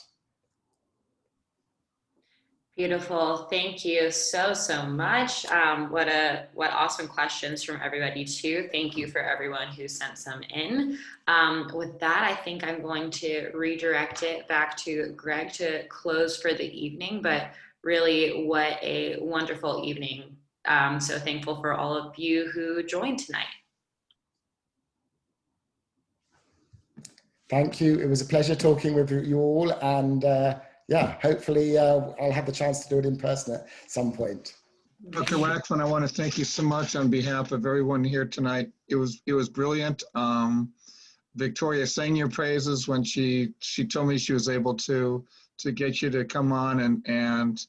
Beautiful. Thank you so much. What awesome questions from everybody too. Thank you for everyone who sent some in. With that, I think I'm going to redirect it back to Greg to close for the evening, but really what a wonderful evening. So thankful for all of you who joined tonight. Thank you. It was a pleasure talking with you all, and yeah, hopefully I'll have the chance to do it in person at some point. Dr. Waxman, I want to thank you so much on behalf of everyone here tonight. It was brilliant. Victoria sang your praises when she told me she was able to get you to come on, and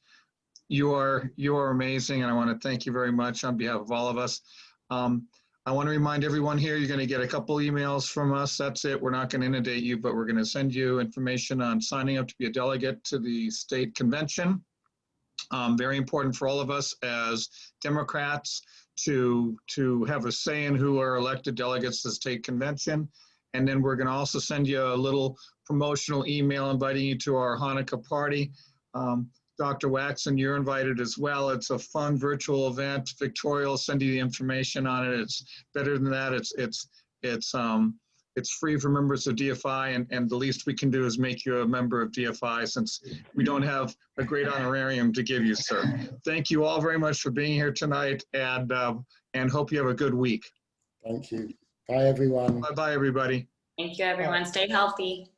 you are amazing, and I want to thank you very much on behalf of all of us. I want to remind everyone here, you're going to get a couple emails from us. That's it. We're not going to inundate you, but we're going to send you information on signing up to be a delegate to the state convention. Very important for all of us as Democrats to have a say in who are elected delegates to the state convention. And then we're going to also send you a little promotional email inviting you to our Hanukkah party. Dr. Waxman, you're invited as well. It's a fun virtual event. Victoria will send you the information on it. It's better than that. It's free for members of DFI, and the least we can do is make you a member of DFI, since we don't have a great honorarium to give you, sir. Thank you all very much for being here tonight, and hope you have a good week. Thank you. Bye, everyone. Bye-bye, everybody. Thank you, everyone. Stay healthy.